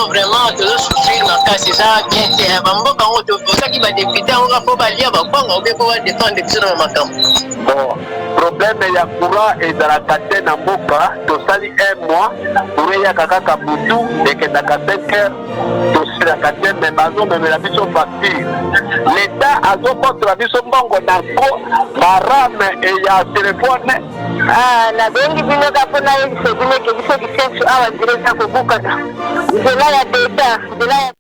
non, vraiment, tu dois souffrir dans le cas, c'est ça, bien, c'est un bambou, quand on te fait ça qui va députer, on va pas lire, on va pouvoir défendre des choses dans ma camp. Bon, problème, il y a courant et dans la catène en boca, tu sali un mois, pour y a kaka boutou, et que dans la catène, tu sais la catène, mais bazo, mais la mission facture. L'État a zo contre la mission bongo, n'ako, barame, et il y a téléphone. Ah, na bengi bino kapona yeso bino ke biso kisensu awa direza ko bukana. Nzela ya data, nzela ya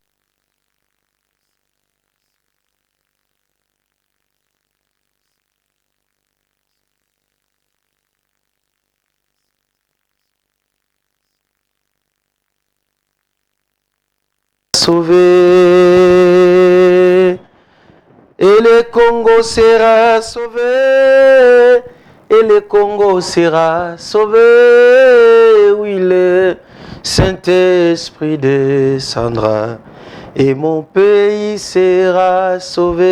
sauvé et le Congo sera sauvé et le Congo sera sauvé. Oui, le Saint-Esprit descendra et mon pays sera sauvé.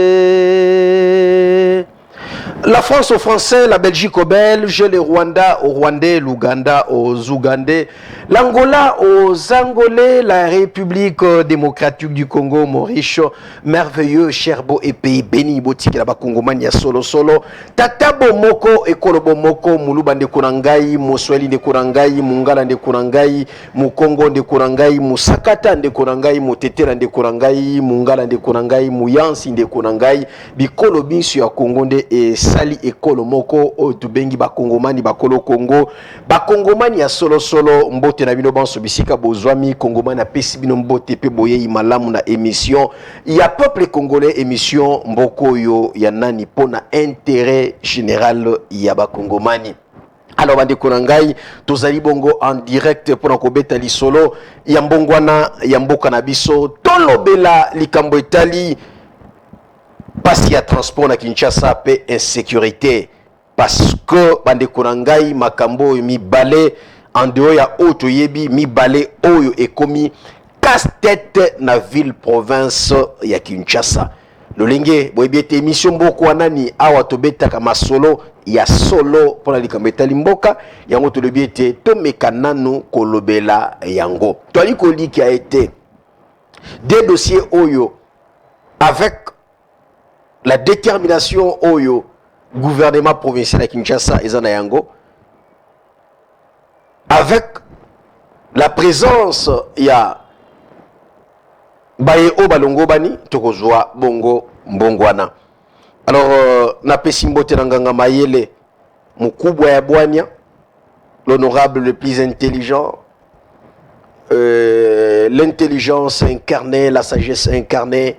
La France aux Français, la Belgique aux Belges, le Rwanda aux Rwandais, l'Ouganda aux Ougandais, l'Angola aux Angolais, la République démocratique du Congo, mon riche, merveilleux, cher, beau et pays béni, boutique là-bas, Congomania, solo, solo, Tatabo Moko, Ekolobo Moko, Muluba de Kurangai, Mosweli de Kurangai, Mungala de Kurangai, Mukongo de Kurangai, Musakata de Kurangai, Mutetera de Kurangai, Mungala de Kurangai, Muyansi de Kurangai, Bikolo Binsu ya Kongonde et Sali Ekolo Moko, Otubengi Bakongomani, Bakolo Congo, Bakongomani ya solo, solo, Mbote na bino banso bisika bozwami, Kongomani a pesi bino mbote pe boye imalamu na émission. Il y a peuple congolais émission Mboko yo ya nani pona intérêt général ya Bakongomani. Alors bande konangai tozali bongo en direct pour nakobeta lisolo ya mbongwana ya mboka na biso tolobela likambo etali pasi ya transport na Kinshasa pe insécurité parce que bande konangai makambo mibale en dehors ya auto yebi mibale oyo ekomi casse-tête na ville province ya Kinshasa. Lolenge boyebiete émission mboko wanani awa tobetaka masolo ya solo pona likambo etali mboka yango tolobiete tomeka nanu kolobela yango toali koliki a été des dossiers oyo avec la détermination oyo gouvernement provincial à Kinshasa ezana yango avec la présence ya baye o balongo bani tokozwa bongo mbongwana. Alors na pesi mbote na nganga mayele mukubwa ya bwanya l'honorable le plus intelligent, l'intelligence incarnée, la sagesse incarnée,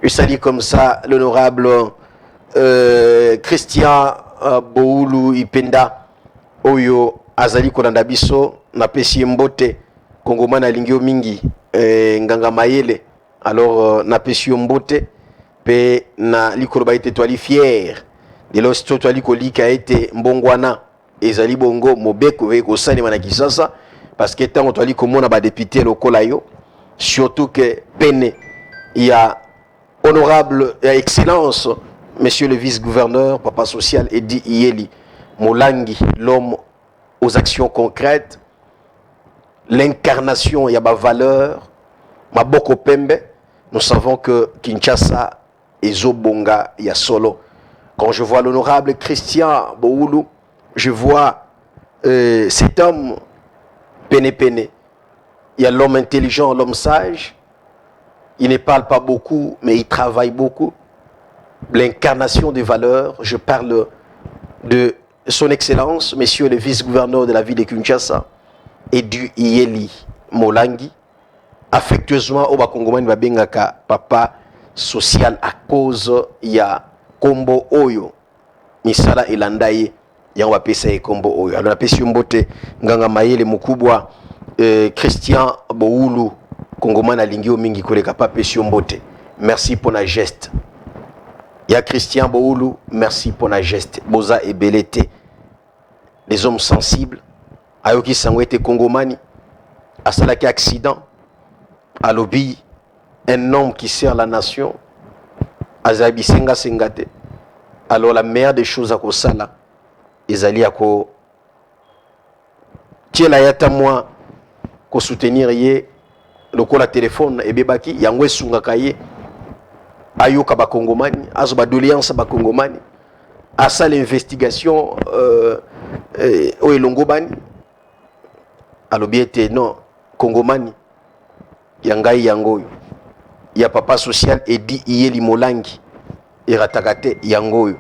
je salue comme ça l'honorable Christian Boulu Ipenda oyo azali kolanda biso na pesi mbote kongomana lingio mingi nganga mayele. Alors na pesi mbote pe na likolo ba ete toali fier de l'osto toali kolika ete mbongwana ezali bongo mobeko ve ko sani mana Kisasa parce que tant toali komona ba député lokola yo surtout que pene il y a honorable et excellence monsieur le vice-gouverneur papa social Edi Iyeli Molangi, l'homme aux actions concrètes, l'incarnation ya ba valeur maboko pembe. Nous savons que Kinshasa est Zobonga ya solo. Quand je vois l'honorable Christian Boulu, je vois cet homme pene pene. Il y a l'homme intelligent, l'homme sage. Il ne parle pas beaucoup, mais il travaille beaucoup. L'incarnation des valeurs, je parle de son excellence, monsieur le vice-gouverneur de la ville de Kinshasa, Edu Iyeli Molangi, affectueusement au Bakongomani babengaka papa social à cause ya kombo oyo misala elandaye ya wapesa e kombo oyo. Alors napesi mbote nganga mayele mukubwa Christian Boulu Kongomani alingio mingi koleka papa pesi mbote. Merci pour la geste. Ya Christian Boulu, merci pour la geste. Boza et Belete, des hommes sensibles. Ayoki Sangwete Kongomani, à Salaki accident, à Lobi, un homme qui sert la nation, Azabi Senga Sengate. Alors la meilleure des choses à Kosala, Ezali à Ko Tiela Yata moi, Ko soutenir yé, lokola téléphone ebebaki yango esungaka ye ayoka bakongomani azoba doléance bakongomani asala investigation oyo elongo bani alobi ete non kongomani ya ngai yango oyo ya papa social edi iyeli molangi erataka te yango oyo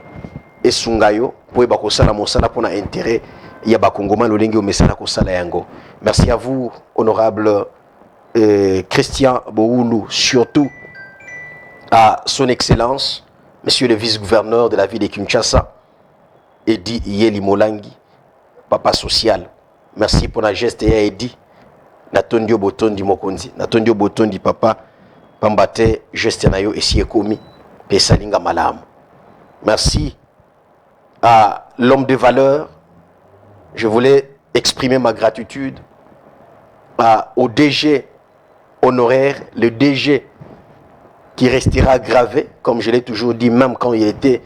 esunga yo mpo eba kosala mosala mpona intérêt ya bakongomani lolenge omesala kosala yango. Merci à vous honorable Christian Boulou, surtout à son excellence monsieur le vice-gouverneur de la ville de Kinshasa Edi Iyeli Molangi papa social. Merci pour la geste ya Edi natondio botondi mokonzi natondio botondi papa pambate geste na yo esi ekomi pesalinga malamu. Merci à l'homme de valeur. Je voulais exprimer ma gratitude au DG honoraire, le DG qui restera gravé, comme je l'ai toujours dit, même quand il était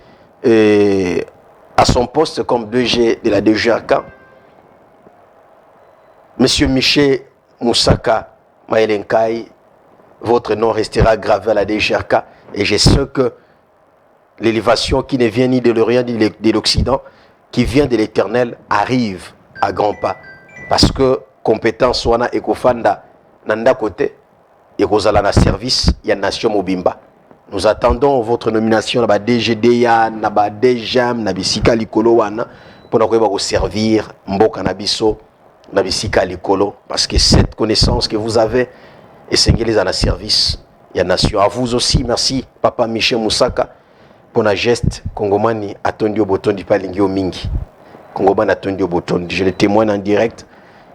à son poste comme DG de la DGRK. Monsieur Michel Moussaka Maëlenkai, votre nom restera gravé à la DGRK et je sais que l'élévation qui ne vient ni de l'Orient ni de l'Occident, qui vient de l'Éternel, arrive à grands pas. Parce que compétence wana ekofanda nanda côté et kozala na service ya nation mobimba. Nous attendons votre nomination na ba DGDA na ba DJAM na bisika likolo wana pour nous servir mboka na biso na bisika likolo parce que cette connaissance que vous avez est singeli na service ya nation. À vous aussi, merci papa Michel Moussaka pour la geste Kongomani atondi obotondi palingi mingi. Kongomani atondi obotondi. Je le témoigne en direct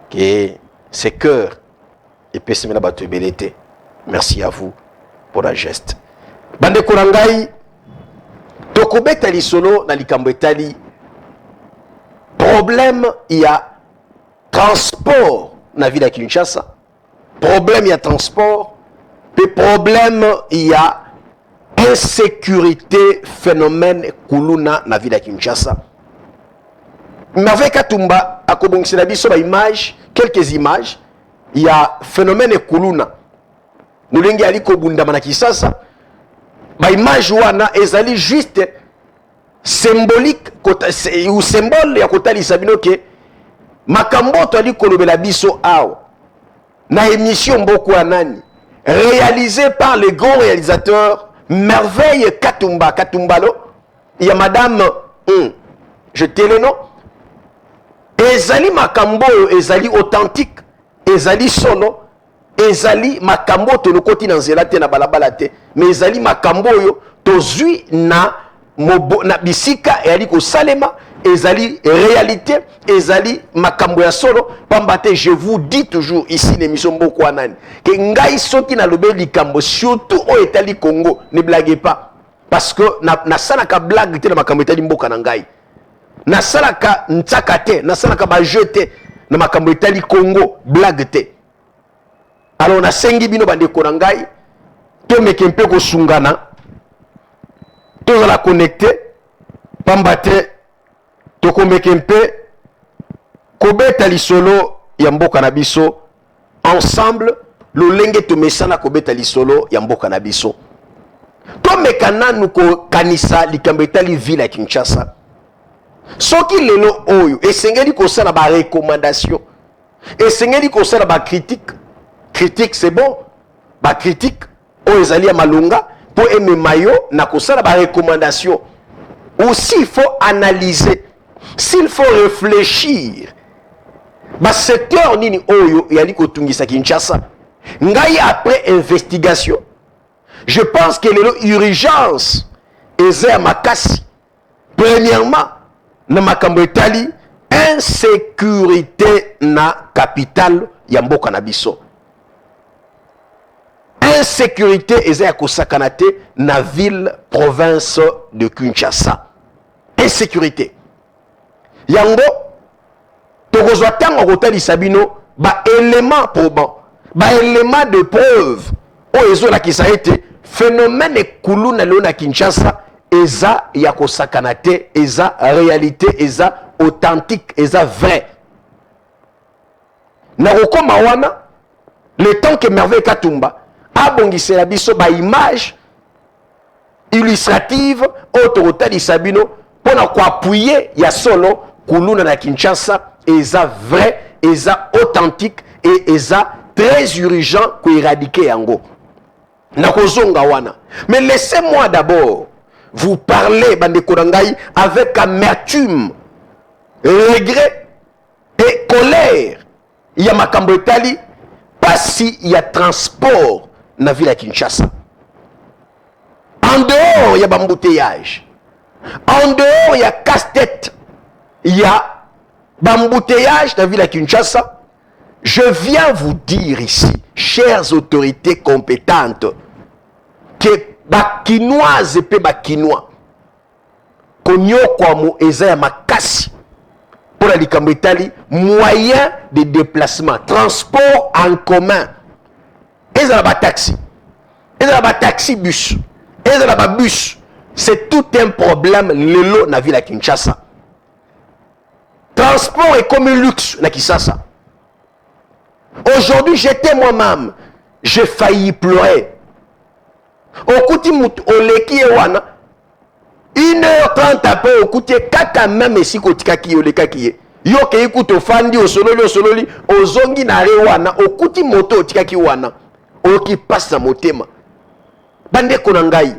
que ses cœurs et pesemena bato ebelete. Merci à vous pour la geste. Bande korangai tokobeta lisolo na likambo etali problème il y a transport na ville ya Kinshasa. Problème il y a transport et problème il y a insécurité, phénomène kuluna na ville ya Kinshasa. Avec Katumba, à Kobongsilabiso, quelques images, il y a phénomène kuluna. Nous l'engi ali Kobunda Manakisasa, ba image wana ezali juste symbolique ou symbole ya kotali sabino ke makambo to ali kolobela biso aw na émission mboko anani réalisée par les grands réalisateurs Merveille Katumba Katumbalo, il y a madame je te le nom ezali makambo ezali authentique ezali solo ezali makambo to lokoti na nzela te na balabala te mais ezali makambo yo tozui na bisika ezali ko salema ezali réalité ezali makambo ya solo pambate. Je vous dis toujours ici l'émission mboko anani que ngai soki na lobe likambo surtout o etali Congo ne blaguez pas parce que na salaka blague te na makambo etali mboka na ngai na salaka ntsaka te na salaka ba jeté na makambo etali Congo blague te. Alors na sengi bino bande ko na ngai to mekempe ko sungana to la connecter pambate to ko mekempe kobeta lisolo ya mboka na biso ensemble lolenge to mesana kobeta lisolo ya mboka na biso to mekana nuko kanisa likambo etali ville ya Kinshasa soki lelo oyo esengeli ko sala ba recommandation esengeli ko sala ba critique c'est bon ba critique o ezali ya malunga pour aimer mayo na ko sala ba recommandation aussi il faut analyser s'il faut réfléchir ba secteur nini oyo yali ko tungisa Kinshasa ngai après investigation je pense que les urgence eza makasi. Premièrement na makambo etali insécurité na capitale ya mboka na biso. Insécurité eza ya kosakana te na ville province de Kinshasa. Insécurité yango tokozwa tango kotali sabino ba élément probant ba élément de preuve o ezola kisa ete phénomène kuluna leo na Kinshasa eza ya kosakana te eza réalité eza authentique eza vrai na kokoma wana le temps que Merveille Katumba a bongissé la biso ba image illustrative autorité di Sabino pour appuyer ya solo kuluna na Kinshasa eza vrai, eza authentique et eza très urgent pour éradiquer yango. Nakozonga wana. Mais laissez-moi d'abord vous parler bande korangai avec amertume, regret et colère. Il y a makambo etali parce qu'il y a transport dans la ville de Kinshasa. En dehors, il y a bambouteillage. En dehors, il y a casse-tête. Il y a bambouteillage dans la ville de Kinshasa. Je viens vous dire ici, chères autorités compétentes, que bakinoise et bakinois, konyo kwa mo eza ya makasi pour la likambo etali moyen de déplacement, transport en commun. Eza ba taxi, eza ba taxi bus, eza ba bus. C'est tout un problème lelo na ville à Kinshasa. Transport est comme un luxe na Kinshasa. Aujourd'hui, j'étais moi-même, j'ai failli pleurer. Au côté oleki wana 1h30 après au côté kaka même si kotika ki oleka ki yo ke ikuto fandi osololi ozongi na re wana au côté moto otika ki wana oki passe na motema bande konangai.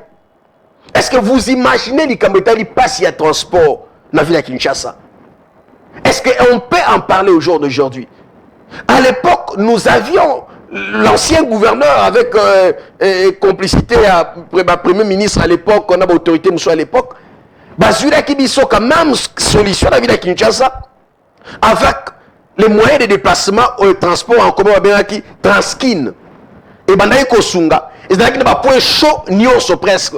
Est-ce que vous imaginez likambo etali passe ya transport na ville ya Kinshasa? Est-ce qu'on peut en parler au jour d'aujourd'hui? À l'époque, nous avions l'ancien gouverneur avec complicité à premier ministre à l'époque, on a l'autorité à l'époque, Bazula qui dit quand même solution la ville de Kinshasa avec les moyens de déplacement au transport en commun qui Transkin et Bandaï Kosunga et c'est là point chaud nyonso presque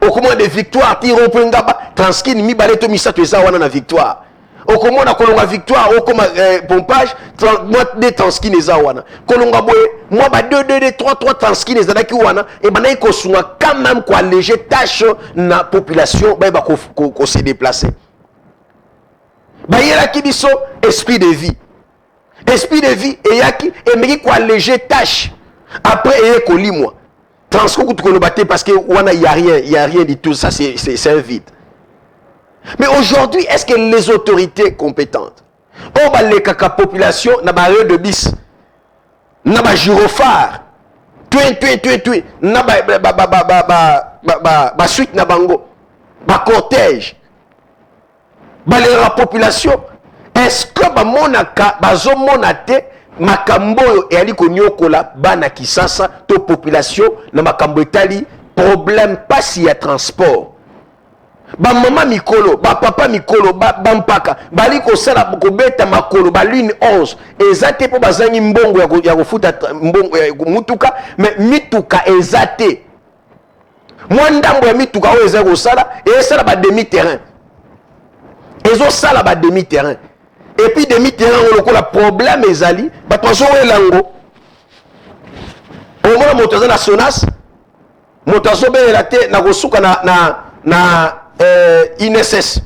au commun de victoire tiro pengaba Transkin mi baleto misato eza wana na victoire au comment on a kolonga victoire au comme pompage moi des transkin eza wana kolonga boye moi ba 2 3 transkin eza daki wana et bana ko sunga quand même quoi léger tâche na population ba ko se déplacer ba yela ki biso esprit de vie et yaki et meki quoi léger tâche après et ko limwa transko ko ko baté parce que wana il y a rien du tout ça c'est un vide. Mais aujourd'hui, est-ce que les autorités compétentes, on va les caca population, n'a pas de bis, n'a pas gyrophare, n'a pas suite n'a bango, pas cortège, la population, est-ce que ba monaka, bazo monate, makambo et ali konyokola, bana kisasa, to population, na makambo etali, problème pas s'il y a transport. Ba maman mikolo, ba papa mikolo, ba mpaka, bali ko sala ko beta makolo, ba lune 11. Ezate po bazangi mbongo ya kofuta mbongo mutuka, mais mituka ezate. Mwandambo ya mituka o eza ko sala, et sala ba demi terrain. Ezo sala ba demi terrain. Et puis demi terrain on lokola problème ezali, ba tozo elango. Au moins motoza na Sonas, motozo be la te na kosuka na INSS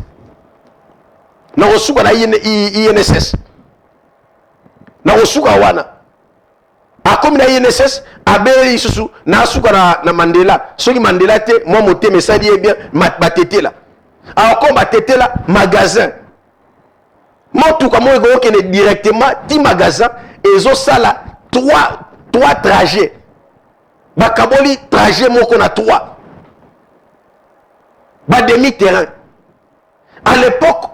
na kosuka na INSS na kosuka wana akomi na INSS abeli susu na suka na Mandela soki Mandela te moi moté message est bien batetela ako batetela magasin motuka mo ego kene directement ti magasin ezo sala 3 trajets bakaboli trajet moko na 3 bas demi-terrain. À l'époque,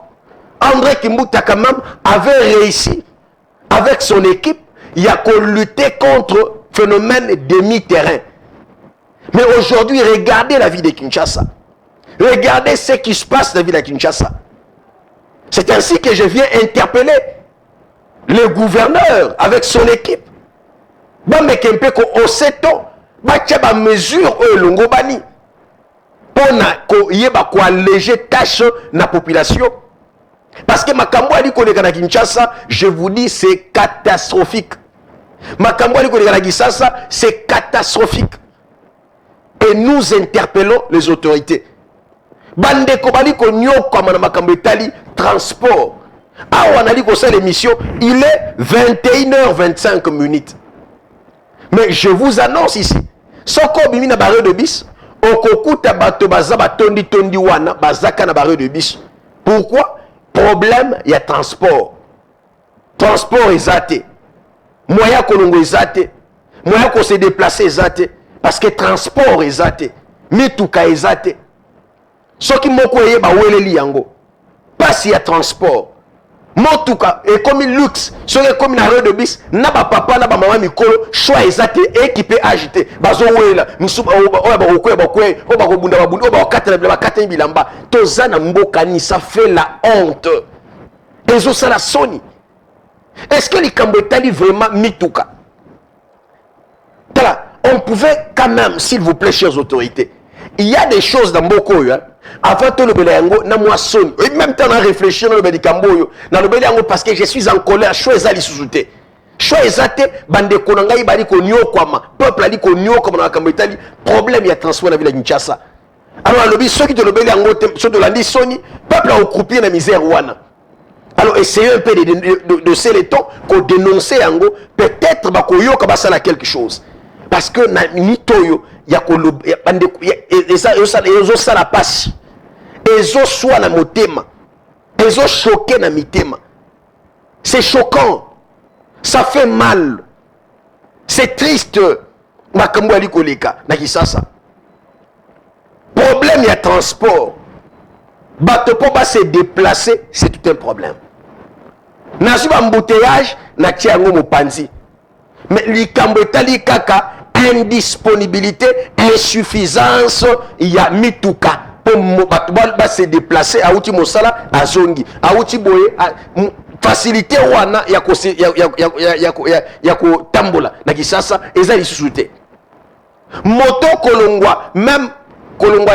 André Kimbuta quand même avait réussi avec son équipe, il y a qu'on lutter contre le phénomène demi-terrain. Mais aujourd'hui, regardez la vie de Kinshasa. Regardez ce qui se passe dans la ville de Kinshasa. C'est ainsi que je viens interpeller le gouverneur avec son équipe. Bah mais kempe ko oseto, bah tchaba mesure longobani. Pour y alléger tâche na population parce que makambo ali koleka na Kinshasa je vous dis c'est catastrophique. Makambo ali koleka na Kinshasa c'est catastrophique et nous interpellons les autorités. Bande ko bali ko nyoka na makambo etali transport. Ah on a dit que ça l'émission il est 21h25 minutes. Mais je vous annonce ici, soko bimi na barrière de bis, okokuta bato baza batondi tondi wana bazaka na barrière de bis. Pourquoi? Problème, il y a transport. Transport ezate. Moyen kolongo ezate. Moyen ko se déplacer ezate. Parce que transport ezate. Mituka ezate. Soki moko eye ba weleli yango. Pas s'il y a transport. Motuka et comme luxe, soki comme na rue de bis, na ba papa na ba maman mikolo, choix ezate équipé agité. Bazo wela, musuba o ba kokwe o ba kobunda ba bunda o ba katela bilamba. Tozana mboka ni ça fait la honte. Ezo sala soni. Est-ce que les Cambodgiens vraiment mituka? On pouvait quand même, s'il vous plaît, chères autorités, il y a des choses dans Mboko, hein, avant tout le Béléango, na moi sonne, et même temps à réfléchir dans le Bélicambo, dans le Béléango, parce que je suis en colère, choisir les sous-soutés. Choisir, bande konanga, il bali konyo kwama, peuple a dit konyo comme dans la Cambodgie, problème, il y a transport dans la ville de Kinshasa. Alors, ceux qui te le Béléango, ceux de l'Andi Sony, peuple a occupé dans la misère ouana. Alors, essayez un peu de sceller le ton, qu'on dénonce Yango, peut-être qu'il y a quelque chose. Parce que na mitoyo, il y a ça la passe. Ils ont soit na motema. Ils ont choqué na mitema. C'est choquant. Ça fait mal. C'est triste. Makambo ali koleka na kisasa. Problème, il y a transport. Bato pour pas se déplacer, c'est tout un problème. Nasu embouteillage na tiango mopanzi. Mais likambo etali kaka indisponibilité, insuffisance, il y a mituka pour se déplacer à outi mosala à zongi, à outi boye facilité wana ya ko tambola na kisasa ezali susute. Moto kolongwa même kolongwa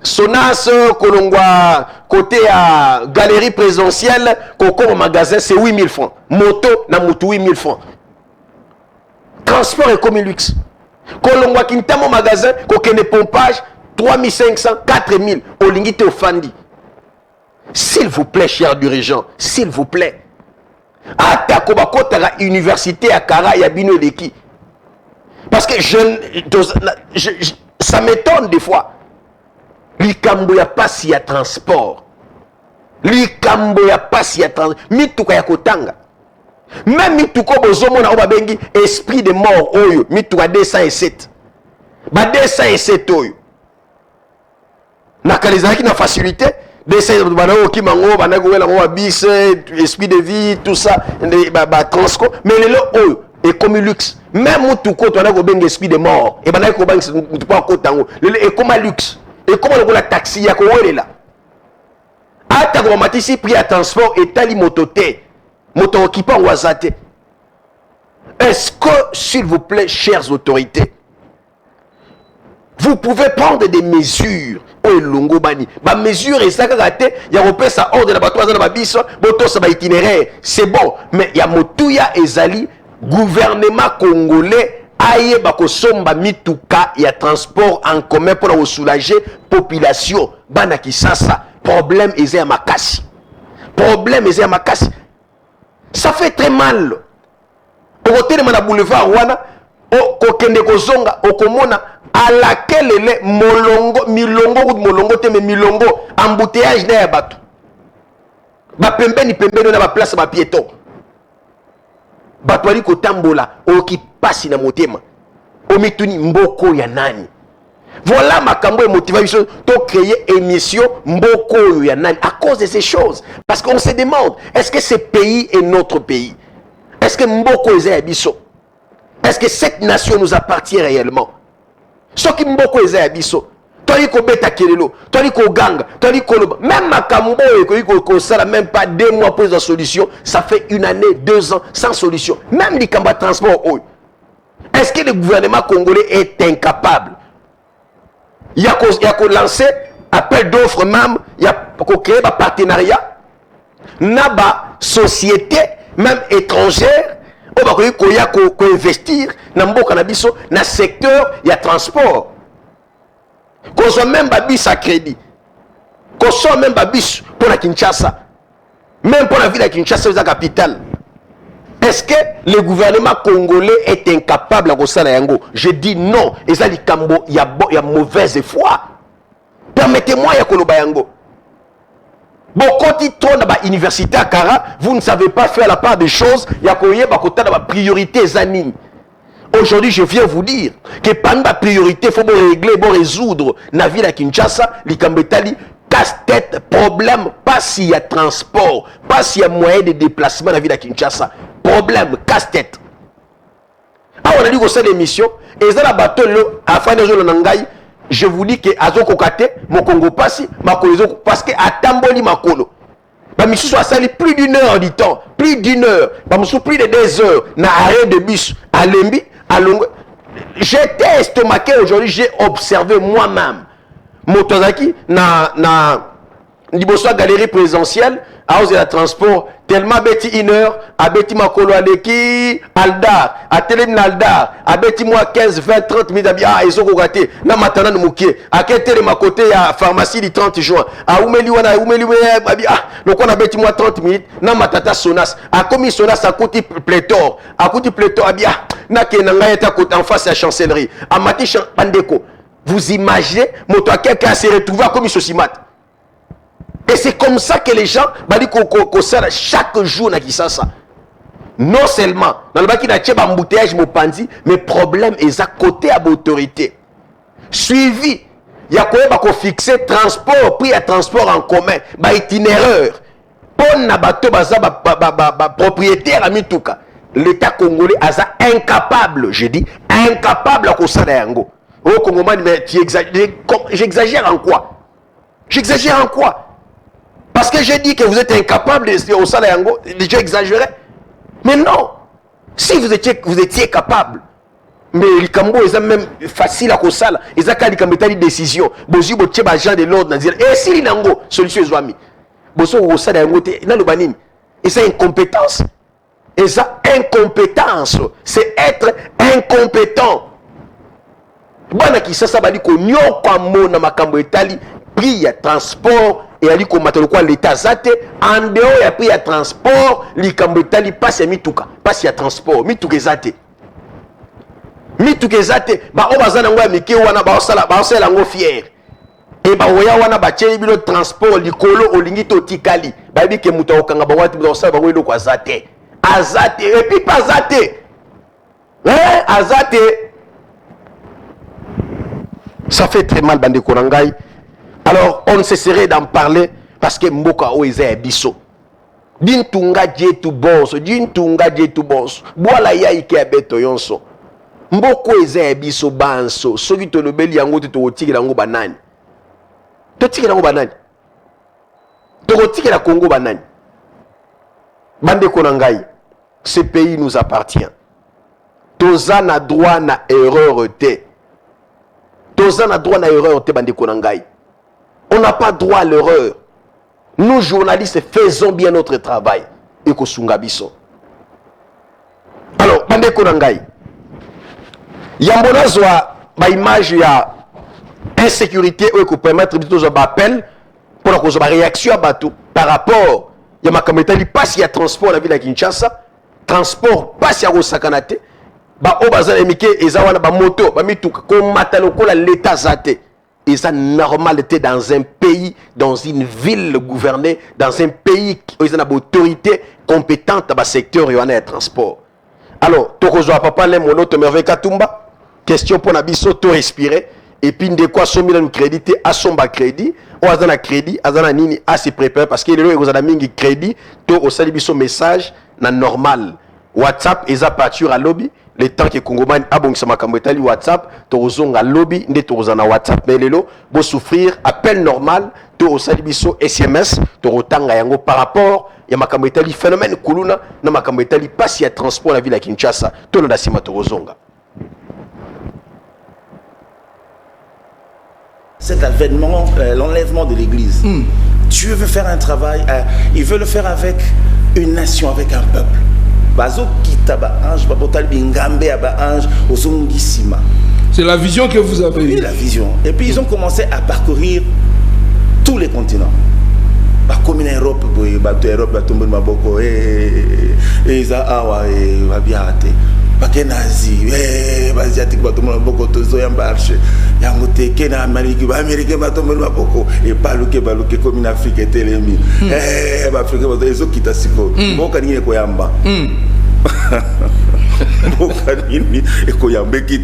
Sonas kolongwa côté à galerie présentielle koko au magasin c'est 8000 francs. Moto na mutu 8000 francs. Transport est comme un luxe. Kolongwa kintamo magasin kokene pompage 3500 4000 olingite ofandi. S'il vous plaît cher dirigeant, s'il vous plaît. Ata kobakota la université à Kara ya bino leki. Parce que ça m'étonne des fois. Likambo ya pasi ya transport. Likambo ya pasi ya transport. Mituka ya kotanga. Même mituko bozomo na obabengi esprit de mort oyo. Mituka 207. Ba 207 oyo. Nakalizaki na facilité. 207 banao kimango banako wela mo bis esprit de vie tout ça ba transco mais lelo oyo et comme luxe. Même mituko to na ko bengi esprit de mort et banako bangi mituko ko tango. Lelo et comme luxe. Et comment on la taxi ya ko là? Ata ko matisi prix à transport et tali mototé. Moto occupant wazate. Est-ce que s'il vous plaît chères autorités, vous pouvez prendre des mesures au longo bani. Ba mesure et ça raté, ya repère ça ordre la bateau na biso, boto ça ba itinéraire. C'est bon, mais ya motuya ezali gouvernement congolais aye bako somba mituka ya transport en commun pour soulager population bana kisasa. Problème ezé makasi. Problème ezé makasi. Ça fait très mal. Au côté de mon boulevard wana o kende kozonga okomona à laquelle les molongo milongo ou molongo te mais milongo embouteillage na bato. Ba pembeni na ba place ba piéton. Bato ali ko tambola o ki passe na motema. O mituni mboko ya nani. Voilà makambo et motivation to créer émission mboko ya nani à cause de ces choses parce qu'on se demande est-ce que ce pays est notre pays? Est-ce que mboko est abisso? Est-ce que cette nation nous appartient réellement? Ce qui mboko est abisso. Toi ko beta kelelo, toi ko ganga, toi ko même makambo et ko ça même pas 2 mois pour la solution, ça fait 1 année, 2 ans sans solution. Même les cambas transport. Est-ce que le gouvernement congolais est incapable? Il y a lancé appel d'offres même, il y a créé un partenariat, naba société même étrangère, on va investir dans le secteur il y a transport. Qu'on soit même babis à crédit, qu'on soit même babis pour la Kinshasa, même pour la ville de Kinshasa, c'est la capitale. Est-ce que le gouvernement congolais est incapable de faire ça? Je dis non. Et ça, il y a mauvaise foi. Permettez-moi, ya koloba yango. Bon, quand il tourne à l'université à Kara, vous ne savez pas faire la part des choses. Il y a une priorité zanine. Aujourd'hui, je viens vous dire que parmi les priorités, il faut régler, il faut résoudre la ville à Kinshasa, l'Ikambetali, casse-tête, problème, pas s'il y a transport, pas s'il y a moyen de déplacement dans la ville à Kinshasa. Problème, casse-tête. Ah, on a dit que c'est l'émission, et ça, la bateau, à la fin de jour, je vous dis que Azo Kokate, mon Congo passe, parce que à Tamboli Makolo, je suis allé plus d'une heure du temps, plus d'une heure, je suis plus de 2 heures, dans l'arrêt de bus à Lembi, à Longo. J'étais estomaqué aujourd'hui, j'ai observé moi-même. Motozaki, na galerie présidentielle, à la transport, tellement bêti 1 heure, à bêti Makolo Aleki, Aldar, à Télém Aldar, à bêti moi 15, 20, 30 minutes, ah, ils ont regardé, na matana nous mouké, à quel télé ma côté, il y a pharmacie du 30 juin, à Oumeliwana, ah, donc on a bêti moi 30 minutes, na matata Sonas, à commis Sonas, à côté pléthore, ah, bien, na kenanga est à côté en face à la chancellerie, à Mati Pandeko. Vous imaginez, quelqu'un s'est retrouvé à commis Sosimat. Et c'est comme ça que les gens chaque jour na Kisasa. Non seulement dans le bas qui n'a pas embouteillage mais problème est à côté à l'autorité. Suivi, il y a quoi qu'on fixe transport, prix à transport en commun, itinéraire. Pour na bateau propriétaire à Mituka. L'État congolais est incapable, je dis incapable à cause de yango. Oh Congomani, mais j'exagère en quoi? J'exagère en quoi? Parce que j'ai dit que vous êtes incapable de au salaire, déjà exagéré. Mais non. Si vous étiez capable, mais les Cambo, ils sont même facile à cause ils ont qu'à une décision. Bosi botié agent de l'ordre dire et si nango solution est amis. Boso au salaire ngote na le banine. Et c'est incompétence. Et ça incompétence, c'est être incompétent. Bana ki ça bali ko nyoko mo na makambo etali prix ya transport et ali ko matelo kwa l'état zate en dehors ya prix ya transport likambo etali passe mituka passe ya transport mituka zate ba obazana ngwa mike wana ba osala ngo fier et ba oya wana ba cheli bilo transport likolo olingi to tikali ba bi ke muta okanga ba wati ba osala ba welo kwa zate azate et puis pas zate azate. Ça fait très mal, Bande Korangai. Alors, on ne cesserait d'en parler parce que Mboka Oeze Bisso. Din tunga jetu boss, din tunga jetu boss. Boala ya ike abeto yonso. Mboko Oeze Bisso banso. Soki to lobeli yango to otiki lango banani. To tiki lango banani. To otiki la Congo banani. Bande Korangai. Ce pays nous appartient. Toza na droit na erreur te. On n'a pas droit à l'erreur. Nous, journalistes, faisons bien notre travail. Et Kosungabiso. Alors, Bande Konangai. Yambonazwa, ma image, il y a insécurité, ou qu'on permettre de appel pour la réaction à Batou par rapport. Il y a ma caméra, passe, il y a transport à la ville de Kinshasa. Transport, passe, il y a Rosakanate. Ba obazana mike ezawana ba moto ba mituka ko mataloko la l'état zate et ça normalité dans un pays, dans une ville gouvernée, dans un pays où il y a une autorité compétente dans le secteur de transport. Alors tokozo papa le monoto merveille katumba question pour nabiso to respirer et puis de quoi somi na crédité à son bas crédit ou azana crédit azana nini à se préparer parce que le kozana mingi crédit to osali biso message na normal WhatsApp eza partir à lobby. Le temps que Congoman a bon sama kamwetali WhatsApp, tozonga lobby nde tozana WhatsApp mais lelo bo souffrir appel normal to osalibiso SMS to rotanga yango par rapport ya makamwetali phénomène kuluna na makamwetali passe ya transport la ville à Kinshasa to na sima tozonga. Cet avènement, l'enlèvement de l'église. Dieu veut faire un travail, il veut le faire avec une nation, avec un peuple. C'est la vision que vous avez eue. Oui, la vision. Et puis ils ont commencé à parcourir tous les continents. comme en Europe, Europe va tomber ma boko et ça awa et va bien rater. Parce que nazi, asiatique va tomber ma boko tozo ya marché. Yangote kena Amérique va tomber ma boko et baluke comme en Afrique était l'ennemi. Afrique va les autres qui t'a siko. Boka ni ko yamba. Boka ni ko yamba qui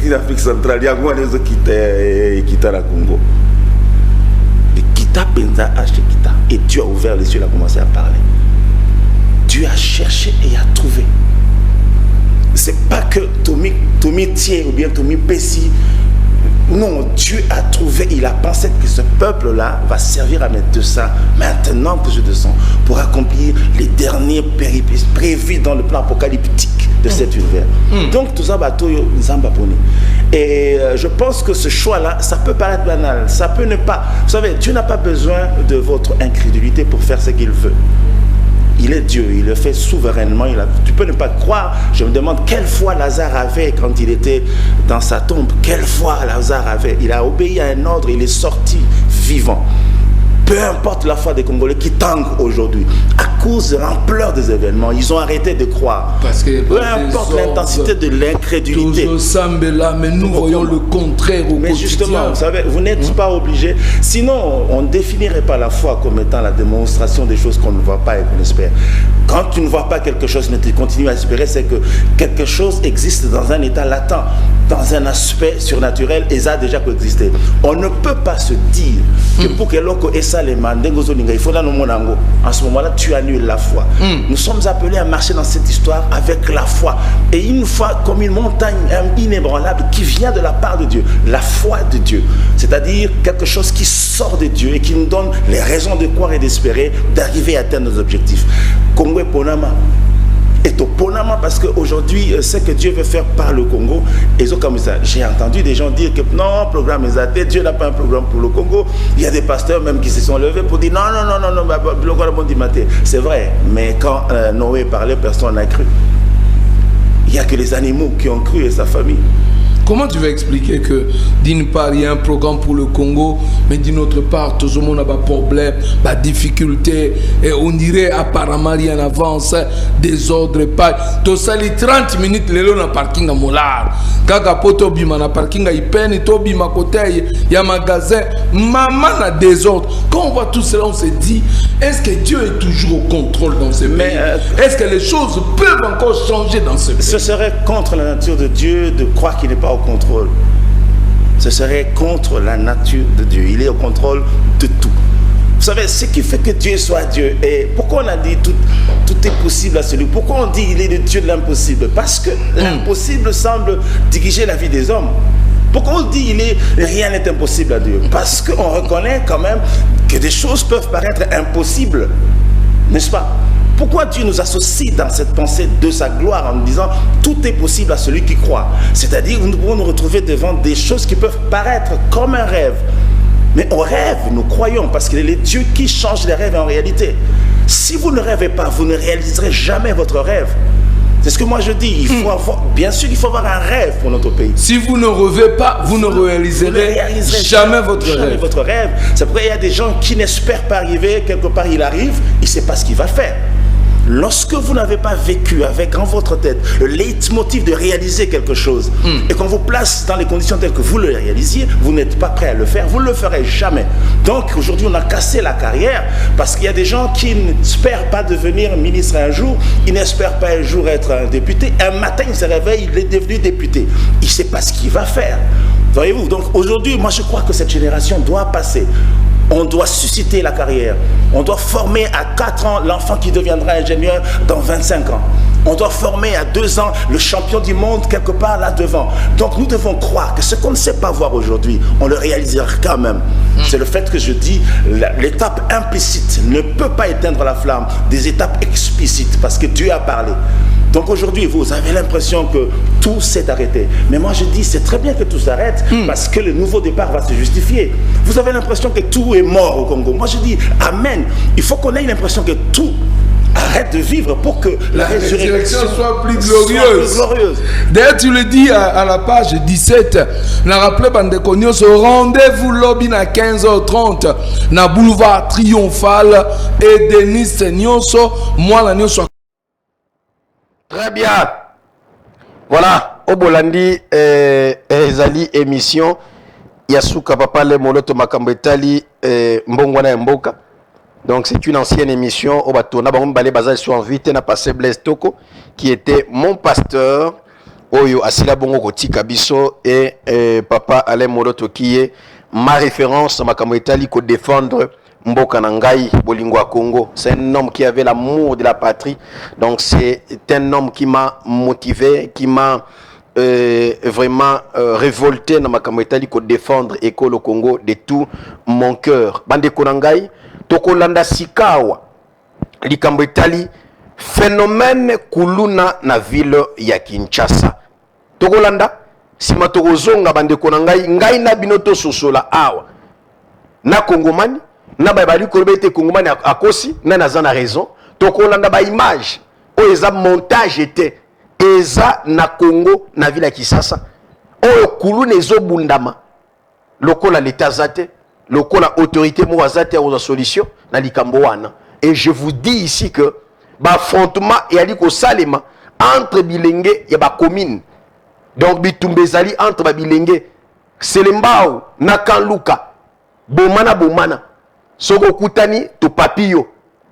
l'Afrique centrale, yango les autres qui la Congo. Et Dieu a ouvert les yeux, il a commencé à parler. Dieu a cherché et a trouvé. C'est pas que Tommy Thier ou bien Tommy Pessi. Non, Dieu a trouvé, il a pensé que ce peuple-là va servir à mettre de ça, maintenant que je descends, pour accomplir les derniers péripéties prévus dans le plan apocalyptique de cet univers. Donc tout ça, et je pense que ce choix-là, ça peut paraître banal, ça peut ne pas. Vous savez, Dieu n'a pas besoin de votre incrédulité pour faire ce qu'il veut. Il est Dieu, il le fait souverainement. Tu peux ne pas croire. Je me demande quelle foi Lazare avait quand il était dans sa tombe. Quelle foi Lazare avait. Il a obéi à un ordre, il est sorti vivant. Peu importe la foi des Congolais qui tanguent aujourd'hui, à cause de l'ampleur des événements, ils ont arrêté de croire. Parce que peu importe l'intensité de l'incrédulité. Mais nous voyons le contraire au quotidien. Justement, vous savez, vous n'êtes pas obligé. Sinon, on ne définirait pas la foi comme étant la démonstration des choses qu'on ne voit pas et qu'on espère. Quand tu ne vois pas quelque chose, mais tu continues à espérer, c'est que quelque chose existe dans un état latent, dans un aspect surnaturel, et ça a déjà coexisté. On ne peut pas se dire que pour que l'on ait ça, les il faut dans le monde. En ce moment-là, tu annules la foi. Nous sommes appelés à marcher dans cette histoire avec la foi. Et une foi comme une montagne inébranlable qui vient de la part de Dieu. La foi de Dieu. C'est-à-dire quelque chose qui sort de Dieu et qui nous donne les raisons de croire et d'espérer, d'arriver à atteindre nos objectifs. Congo et Ponama. Et au Ponama, parce qu'aujourd'hui, ce que Dieu veut faire par le Congo, j'ai entendu des gens dire que non, programme est Dieu n'a pas un programme pour le Congo. Il y a des pasteurs même qui se sont levés pour dire non, c'est vrai, mais quand Noé parlait, personne n'a cru. Il n'y a que les animaux qui ont cru et sa famille. Comment tu vas expliquer que d'une part il y a un programme pour le Congo, mais d'une autre part tout le monde a des problèmes, des difficultés, et on dirait apparemment rien n'avance, désordre, pas. Tout ça les 30 minutes les longs parking à Molar. Kaka poto bima na parking à Ipeni, to bima côté il y a magasin, maman a désordre. Quand on voit tout cela, on se dit est-ce que Dieu est toujours au contrôle dans ce pays? Est-ce que les choses peuvent encore changer dans ce pays? Ce serait contre la nature de Dieu de croire qu'il n'est pas au contrôle. Ce serait contre la nature de Dieu. Il est au contrôle de tout. Vous savez, ce qui fait que Dieu soit Dieu, et pourquoi on a dit tout est possible à celui, pourquoi on dit il est le Dieu de l'impossible? Parce que l'impossible semble diriger la vie des hommes. Pourquoi on dit rien n'est impossible à Dieu? Parce qu'on reconnaît quand même que des choses peuvent paraître impossibles, n'est-ce pas? Pourquoi Dieu nous associe dans cette pensée de sa gloire en nous disant tout est possible à celui qui croit? C'est-à-dire nous pouvons nous retrouver devant des choses qui peuvent paraître comme un rêve. Mais on rêve, nous croyons, parce qu'il est le Dieu qui change les rêves en réalité. Si vous ne rêvez pas, vous ne réaliserez jamais votre rêve. C'est ce que moi je dis, il faut avoir, bien sûr il faut avoir un rêve pour notre pays. Si vous ne rêvez pas, vous ne réaliserez jamais votre rêve. C'est pourquoi il y a des gens qui n'espèrent pas arriver, quelque part il arrive, il ne sait pas ce qu'il va faire. Lorsque vous n'avez pas vécu avec en votre tête le leitmotiv de réaliser quelque chose et qu'on vous place dans les conditions telles que vous le réalisiez, vous n'êtes pas prêt à le faire, vous ne le ferez jamais. Donc aujourd'hui on a cassé la carrière parce qu'il y a des gens qui n'espèrent pas devenir ministre un jour, ils n'espèrent pas un jour être un député, un matin il se réveille, il est devenu député, il ne sait pas ce qu'il va faire. Voyez-vous, donc aujourd'hui moi je crois que cette génération doit passer. On doit susciter la carrière. On doit former à 4 ans l'enfant qui deviendra ingénieur dans 25 ans. On doit former à 2 ans le champion du monde quelque part là devant. Donc nous devons croire que ce qu'on ne sait pas voir aujourd'hui, on le réalisera quand même. C'est le fait que je dis, l'étape implicite ne peut pas éteindre la flamme des étapes explicites parce que Dieu a parlé. Donc aujourd'hui, vous avez l'impression que tout s'est arrêté. Mais moi je dis, c'est très bien que tout s'arrête parce que le nouveau départ va se justifier. Vous avez l'impression que tout est mort au Congo. Moi je dis, amen. Il faut qu'on ait l'impression que tout arrête de vivre pour que la résurrection soit plus glorieuse. D'ailleurs, tu le dis à la page 17. Na rappelé Bandeko Nyonso, rendez-vous lobby à 15h30 na boulevard Triomphal et Denis Nyonso. Moi, la Nyonso. Très bien. Voilà. Obolandi ezali émission Yasuka Papa Le Moloto Makambetali Mbongwana Mboka. Donc c'est une ancienne émission au bateau. On a balé bazal sur invité na passé Blaise Toko qui était mon pasteur Oyo Asila Bongo Kotika Biso et Papa Alain Moloto qui est ma référence à Makambetali ko défendre Mboka Nangai Bolingwa Congo. C'est un homme qui avait l'amour de la patrie. Donc c'est un homme qui m'a motivé, qui m'a vraiment révolté dans Makambetali ko défendre école au Congo de tout mon cœur. Bande Konangai Tokolanda Sikawa Likambetali phénomène kuluna na ville ya Kinshasa. Tokolanda sima tokozonga bande konangai ngai na binoto sosola awa na Kongomani na babali kolobete Kongomani akosi na nazana raison. Tokolanda ba image o eza montage était eza na Congo na ville ya Kinshasa o kuluna ezobundama lokola l'état zate lokola autorité mo azate aux solutions na likambo wana. Et je vous dis ici que l'affrontement et aliko salema entre bilenge et ba commune. Donc bitumbezali entre ba bilenge Selembao na Kanluka bomana soko kutani to papillo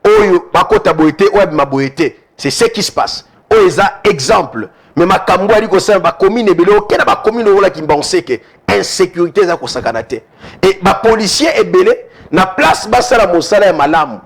oyo bakota boete oyo maboete. C'est ce qui se passe. Oeza exemple mais makambo aliko sa ba commune ebele okena ba commune ola ki mbonseke insécurité za kosakana te. Et ba policier ebele na place basala mosala ya malamu.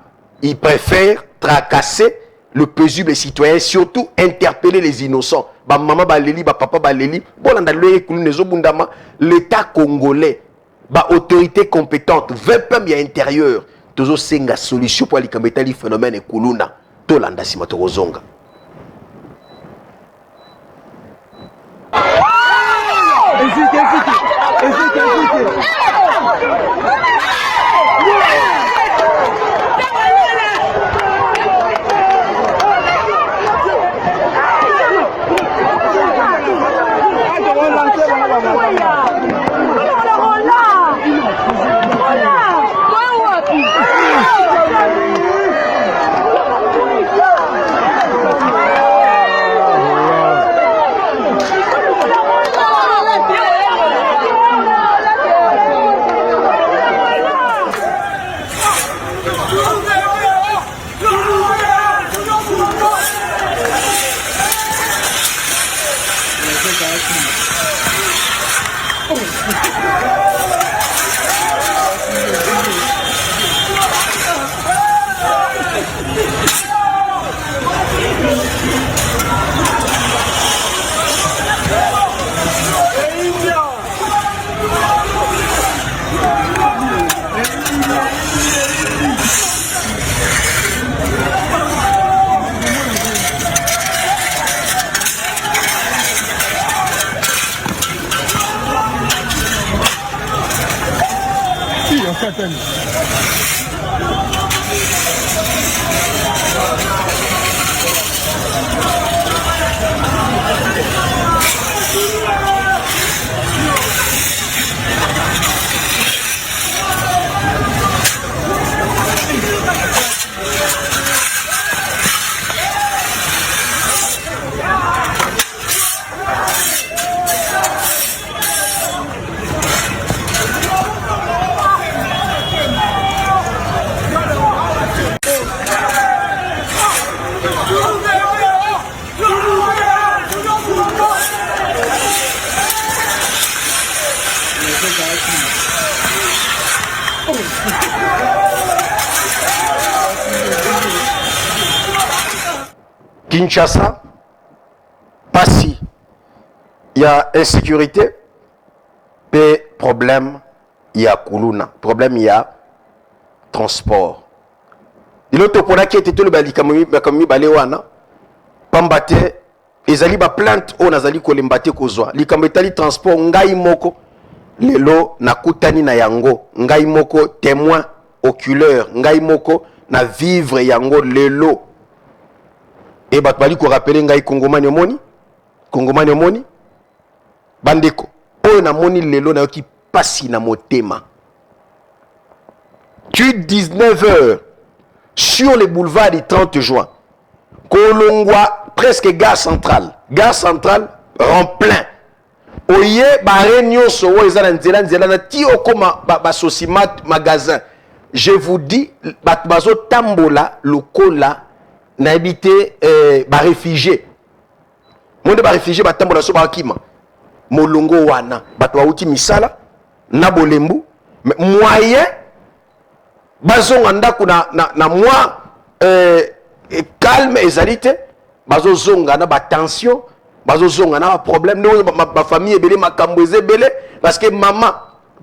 Ils préfèrent tracasser le paisible citoyen, surtout interpeller les innocents. Ba maman baleli, ba papa baleli, bolanda le kulunezo bundama, l'état congolais, ba autorité compétente, 20 pem ya intérieur, tozo senga solution pour likambetali phénomène kuluna, tolanda sima tozonga. Kinshasa, Passi, il y a insécurité, et problème, il y a Kuluna, problème, il y a transport. Il y a un qui était tout le bali comme balewana, pambate, ezali ba plainte o nazali ko lembate kozwa. Likambetali transport ngai moko lelo nakutani na yango, ngai moko témoin oculaire, ngai moko na vivre yango lelo. Et batbali ko rappeler ngai Kongomani omoni. Kongomani omoni. Bandeko. Oyo na moni lelo na yoki pasi na motema. Tu 19h sur les boulevards du 30 juin. Kolongwa presque gare centrale. Gare centrale remplein. Oye ba réunion so wo ezana nzela na ti okoma ba sosimat magasin. Je vous dis bazo tambola lokola na habité ba réfugié. Monde ba réfugié ba tambola so ba kima. Molongo wana bato wauti misala na bolembu moyen bazonga ndako na moi calme ezalité bazo zonga na ba tension bazo zonga na problème no ba famille ebele makambo ezebele parce que maman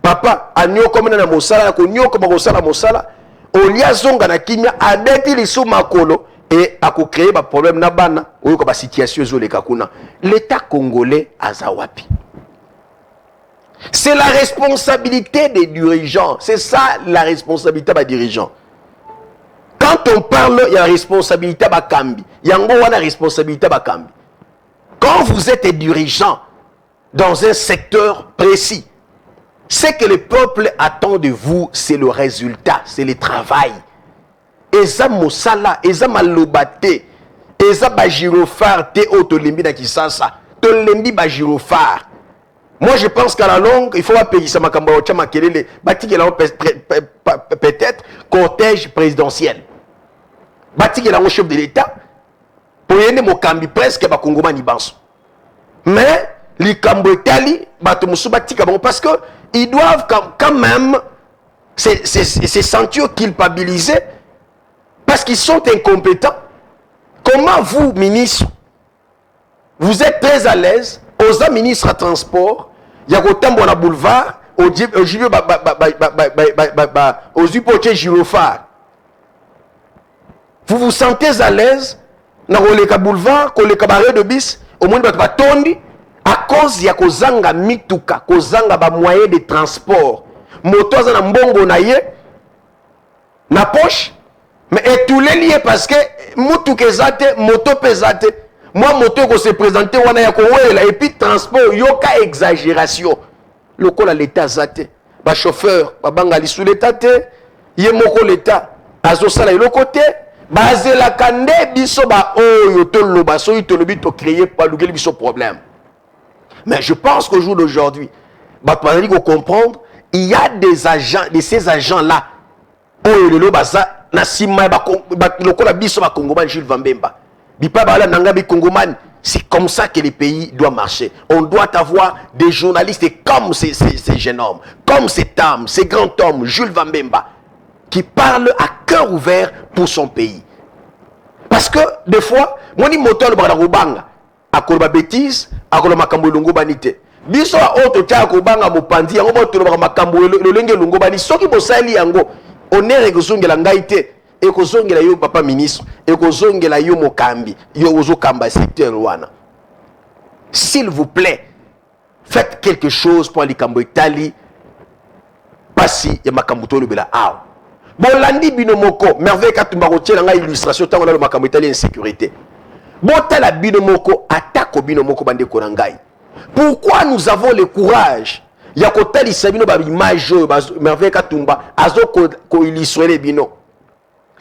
papa anyo comme na mosala ko nyoko ba kosala mosala olia zonga na kimia adeti lisu makolo et à créer des problèmes na bana ou ko ba situation ezoleka kuna. L'état congolais azawapi. C'est la responsabilité des dirigeants. C'est ça la responsabilité des dirigeants. Quand on parle, il y a la responsabilité de Kambi. Il y a la responsabilité de Kambi. Quand vous êtes dirigeant dans un secteur précis, ce que le peuple attend de vous, c'est le résultat, c'est le travail. Eza mosala, eza malobate, eza bajirofar te otolembi na kisasa, tolembi bajirofar. Moi je pense qu'à la longue, il faut payer ça makamba ocha makelele, peut-être cortège présidentiel. Bati la chef de l'État pour yende mokambi presque ba Kongomani banso. Mais les Kambotali bato musu batika bon parce que ils doivent quand même se sentir culpabilisés parce qu'ils sont incompétents. Comment vous, ministre, vous êtes très à l'aise, aux ministres à transport, il y a autant de boulevard, aux hypothèses gyrophare. Vous vous sentez à l'aise dans le boulevard, dans le cabaret de bis, au moins de tondi, à cause de kozanga mituka, kozanga ba moyen de transport. Moto za mbongo na ye, na poche, mais et tous les liés parce que mutu kezate, moto pesate. Moi, moto ko se présenter wana ya ko wela et puis transport yoka exagération. Loko la l'état zate. Ba chauffeur, ba bangali sous l'état te, ye moko l'état. Azo sala le côté, basé la kande biso ba oyo to loba so to lobi to créer pas lugeli biso problème. Mais je pense qu'au jour d'aujourd'hui, ba parler ko comprendre, il y a des agents, de ces agents là. Oyo le loba za na sima ba loko la biso ba Kongomani Jules Vambemba. C'est comme ça que les pays doivent marcher. On doit avoir des journalistes comme ces jeunes hommes, comme cet homme, ces grands hommes, Jules Vambemba, qui parlent à cœur ouvert pour son pays. Parce que des fois, moi je moto le barabanga, à cause bêtise, à cause makambo longo banité. Biso a autre tia ko banga mopandi, yango moto le makambo le lenge longo bani, soki bosali yango, on est regozongela ngaite. Et kozongela yo papa ministre et kozongela yo mokambi yo ozokamba secteur wana. S'il vous plaît, faites quelque chose pour les Kambo Itali pasi ya makambo to lobela aw. Bolandi binomoko merveille katumba rotier nga illustration tango na le makambo Itali insécurité. Botala binomoko attaque binomoko bande ko ngai. Pourquoi nous avons le courage ya kotali sabino ba image merveille katumba azo ko illustrer bino.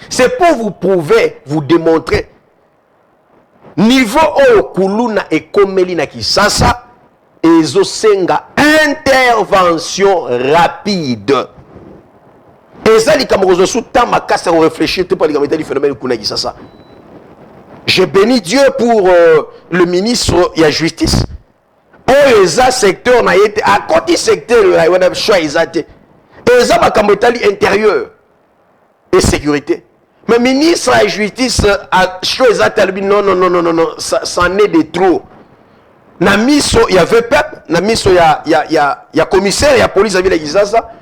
C'est pour vous prouver, vous démontrer. Niveau au kuluna et komeli na kisasa, ezo senga intervention rapide. Et ça, les Camerounais sous temps ma casse à réfléchir pour les gamins du phénomène kuna kisasa. Je bénis Dieu pour le ministre de la justice. Oh, ça secteur na été à côté secteur là, on a choisi ça. Et ça ma kamotali intérieur et sécurité. Mais le ministre de la justice a choisi non, ça en est de trop. Na miso il y avait peuple, na miso il y a commissaire, il y a police avec les ça.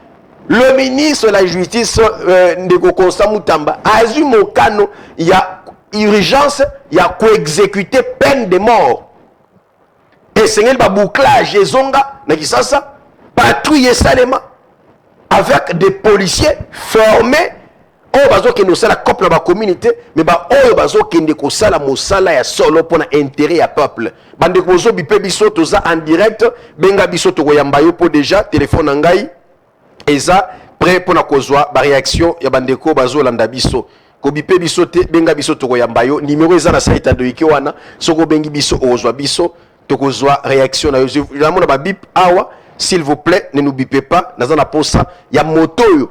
Le ministre de la justice de Constant Moutamba a eu mon cano, il y a urgence, il y a co-exécuter peine de mort. Et c'est un bouclage et zonga na patrouiller salement avec des policiers formés oyo bazokende kosala couple na bacommunauté mais baoyo bazokende kosala mosala ya solo mpona intérêt ya peuple bandeko bozobipe biso toza en direct benga biso tokoyamba yo mpo déjà telefone na ngai eza prêt mpona kozwa baréaction ya bandeko bazolanda biso kobipe biso te benga biso tokoyamba yo numéro eza na site andoyike wana soko bengi biso ozwa biso tokozwa réaction na yo namona babip awa s'il vous plaît ne nous bipez pas naza na posa ya moto oyo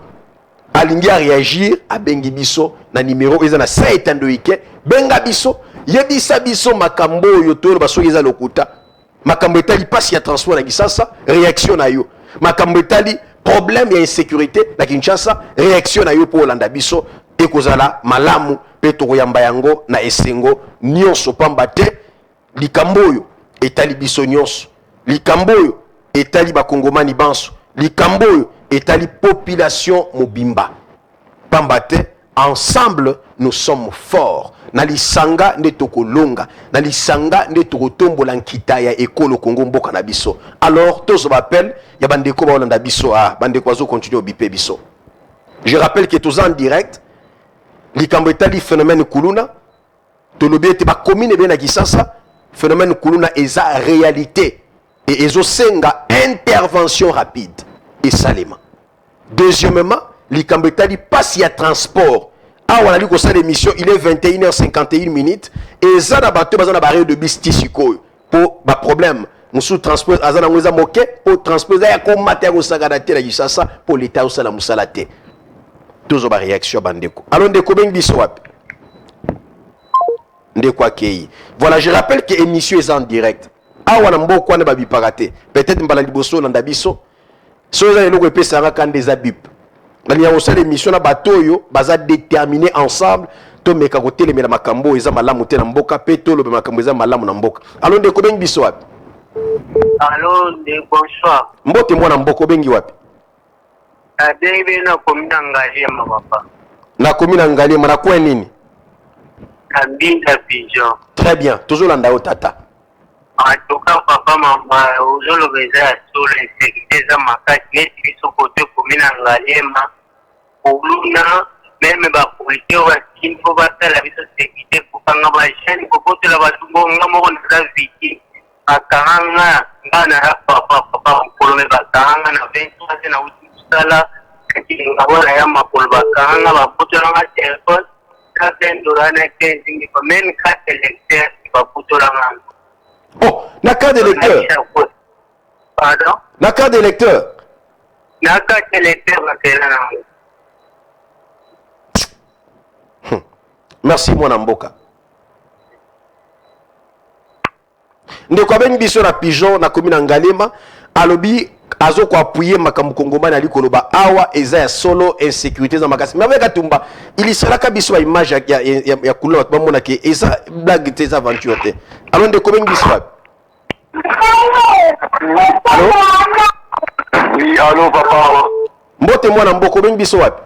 alingi a réagir a bengi biso na numéro eza na site andoyike benga biso yebisa biso makambo oyo to basoki eza lokuta makambo etali pasi ya transport na Kisasa réaction na yo makambo etali problème ya insécurité na Kinshasa réaction na yo po Olanda biso ekozala malamu pe tokoyamba yango na esengo nyonso pamba te likambo oyo etali biso nyonso likambo oyo etali bakongomani banso likambo oyo etali population mobimba pamba te ensemble nous sommes forts na lisanga nde tokolonga na lisanga nde tokotombola nkita ya ekolo Kongo mboka na biso alors tozo appel ya bandeko ba Olanda biso bandeko bazo continuer bipe biso je rappelle que tous en direct likambo etali phénomène kuluna tolobi ete ba commune be na Kisasa phénomène kuluna eza réalité et ezosenga intervention rapide et salema deuxièmement likambo etali passe ya transport awa nali kosala émission il est 21h51 minutes et za na bato baza na barrière de bus tisikoyo po ba problème musu transport azana ngweza moke po transport ya ko mata ko sagada te la Kisasa po l'état osala musala te tozo ba réaction bandeko alors ndeko bengi biso wapi ndeko akei voilà je rappelle que émission est en direct awa na mboko na babipaka te peut-être mbala liboso na ndabiso so za eloko epesanga kande za bip nani ya osala émission na batoyo baza déterminer ensemble to meka ko telemela makambo eza malamu te na mboka pe to lobe makambo eza malamu na mboka alors ndeko bengi biso wapi Allô, bonsoir. mbote mwana mboko bengi wapi Adebe na komina Ngaliema papa. na komina Ngaliema na kwa nini Kabinda Pigeon. très bien toujours landa o tata En tout cas papa mama ozolo beza solo insécurité za makati neti biso kote komina Ngaliema. Oluna même ba policier wa kinfo batala biso sécurité kopanga ba jeune kopotela batumbo ngamo na viki. Akanga ngana papa kolome bakanga na 23 na utisala ngabona ya makolo bakanga bapotola nga telefone ka pendurana kenzingi pa men ka électeur bapotola nga oh na carte d'électeur pardon na carte d'électeur na carte électeur bakela na merci mwana mboka ndeko abengi biso na Pigeon na commune Ngaliema alobi azo ko appuyer makambo kongomani ali koloba awa eza ya solo insécurité za makasi mais avec Katumba il sera ka biso ba image ya couleur ba mona ke eza blague te aventure te alors ndeko bengi biso allô Oui, allô papa. mbote mwana mboko bengi biso wapi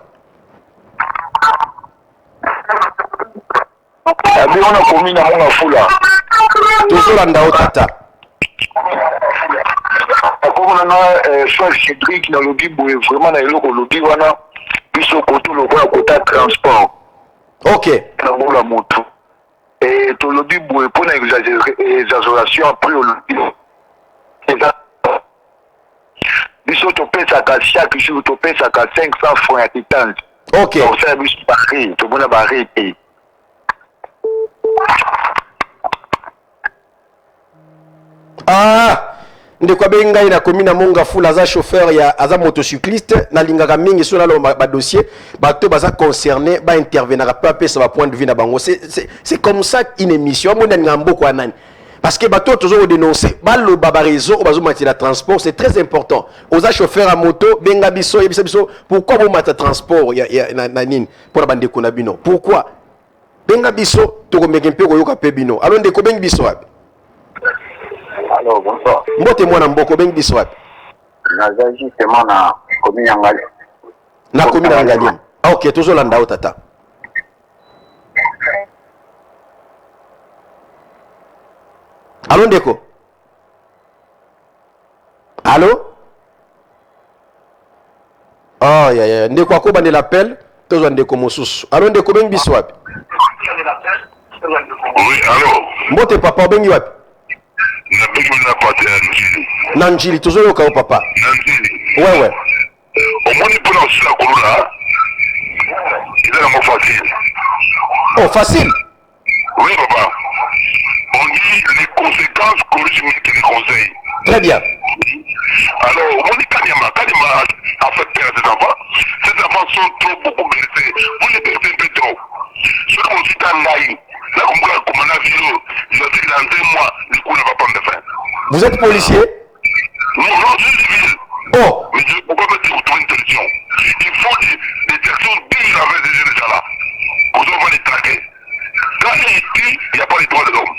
Abi on a commis na mona fula. tozolanda o tata Comme on a soit Cédric na lobi boye vraiment na eloko lobi wana biso koto lokola kota transport. ok Na mola moto. Et to lobi boye pour na exagération après au lobi. Biso to pesa ka chaque jour to pesa ka 500 francs ya kitanje. ok On fait biso barré, to bona barré. ndeko abengi ngai na komi na monga fula aza chauffeur ya aza motocycliste nalingaka mingi so nalo ba dossier bato baza concerné ba intervenir peu apesa ba point de vue na bango c'est comme ça une émission amoni na mboko anani parce que bato tozo dénoncer baloba ba réseau bazo mati la transport c'est très important oza chauffeur à moto benga biso yebisa biso pourquoi bo mata transport ya na nini pour ba ndeko na bino pourquoi benga biso to ko meke mpe ko yoka pe bino alors ndeko bengi biso wapi Alors bonsoir. mbote mwana mboko bengi biso wapi Naza justement na commune ya Ngaliema. na komi na Ngaliema ok tozolanda o tata allo ndeko allo oh ya ndeko akobandela appel Tozo ndeko mosusu. Alors ndeko bengi biso wapi? Oui, allô. Mbote papa bengi wapi? Na bengi na pate na Njili. Na Njili tozo yoka papa. Na Njili. Ouais. Omoni pona osila kolula. C'est vraiment facile. Oh, facile? Oui, papa. On dit les conséquences corrigent mieux que les conseils. Très bien. Alors, on dit Kanima a fait peur à ses enfants. Ces enfants sont trop beaucoup blessés. Vous les blessez un peu trop. Ceux qui ont cité Ngaï, là, comme on a vu, ils ont dit que dans 2 mois, le coup ne va pas me faire. Vous êtes policier? Non, je suis civil. Oh. Mais je ne peux pas me dire trouver une solution. Il faut des directions dignes avec ces jeunes gens-là. Qu'on va les traquer. Quand ils tuent, il n'y a pas les droits de l'homme.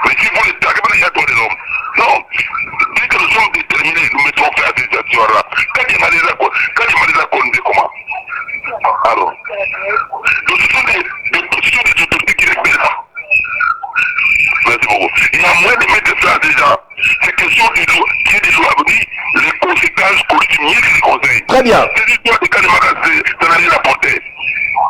Mais s'il faut les traquer, il y a les droits de l'homme. Non. Dès que nous sommes déterminés, nous mettons fin à cette situation-là. Quand il m'a déjà connu, comment? Alors, donc ce sont des autorités qui respectent ça. Merci beaucoup. Il y a moyen de mettre ça déjà. C'est question qui est des lois, les conséquences continuent les conseils. Très bien. C'est l'histoire de Kanimaka, ça n'a rien apporté.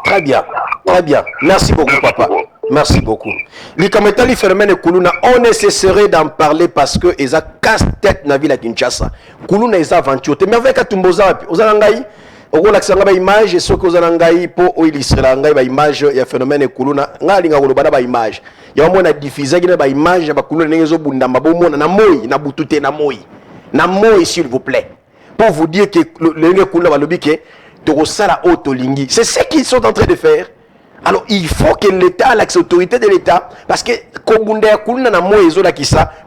Très bien. Très bien. Merci beaucoup, papa. Merci beaucoup. Likametali phénomène Kuluna, on nécessaire d'en parler parce que ils ont casse-tête dans la ville de Kinshasa. Kuluna ils ont aventure. Mais avec Katumboza, vous avez un on a une image et ce que vous avez pour illustrer la image il y a phénomène Kuluna. Nga linga kolobana ba image. Ya mona diffuser ba image ba Kuluna nengezo bunda mabomona na moi na butute na moi. Na moi s'il vous plaît. Pour vous dire que le Kuluna ba lobike to sala otolingi. C'est ce qu'ils sont en train de faire. Alors il faut que l'État, les autorités de l'État, parce que comme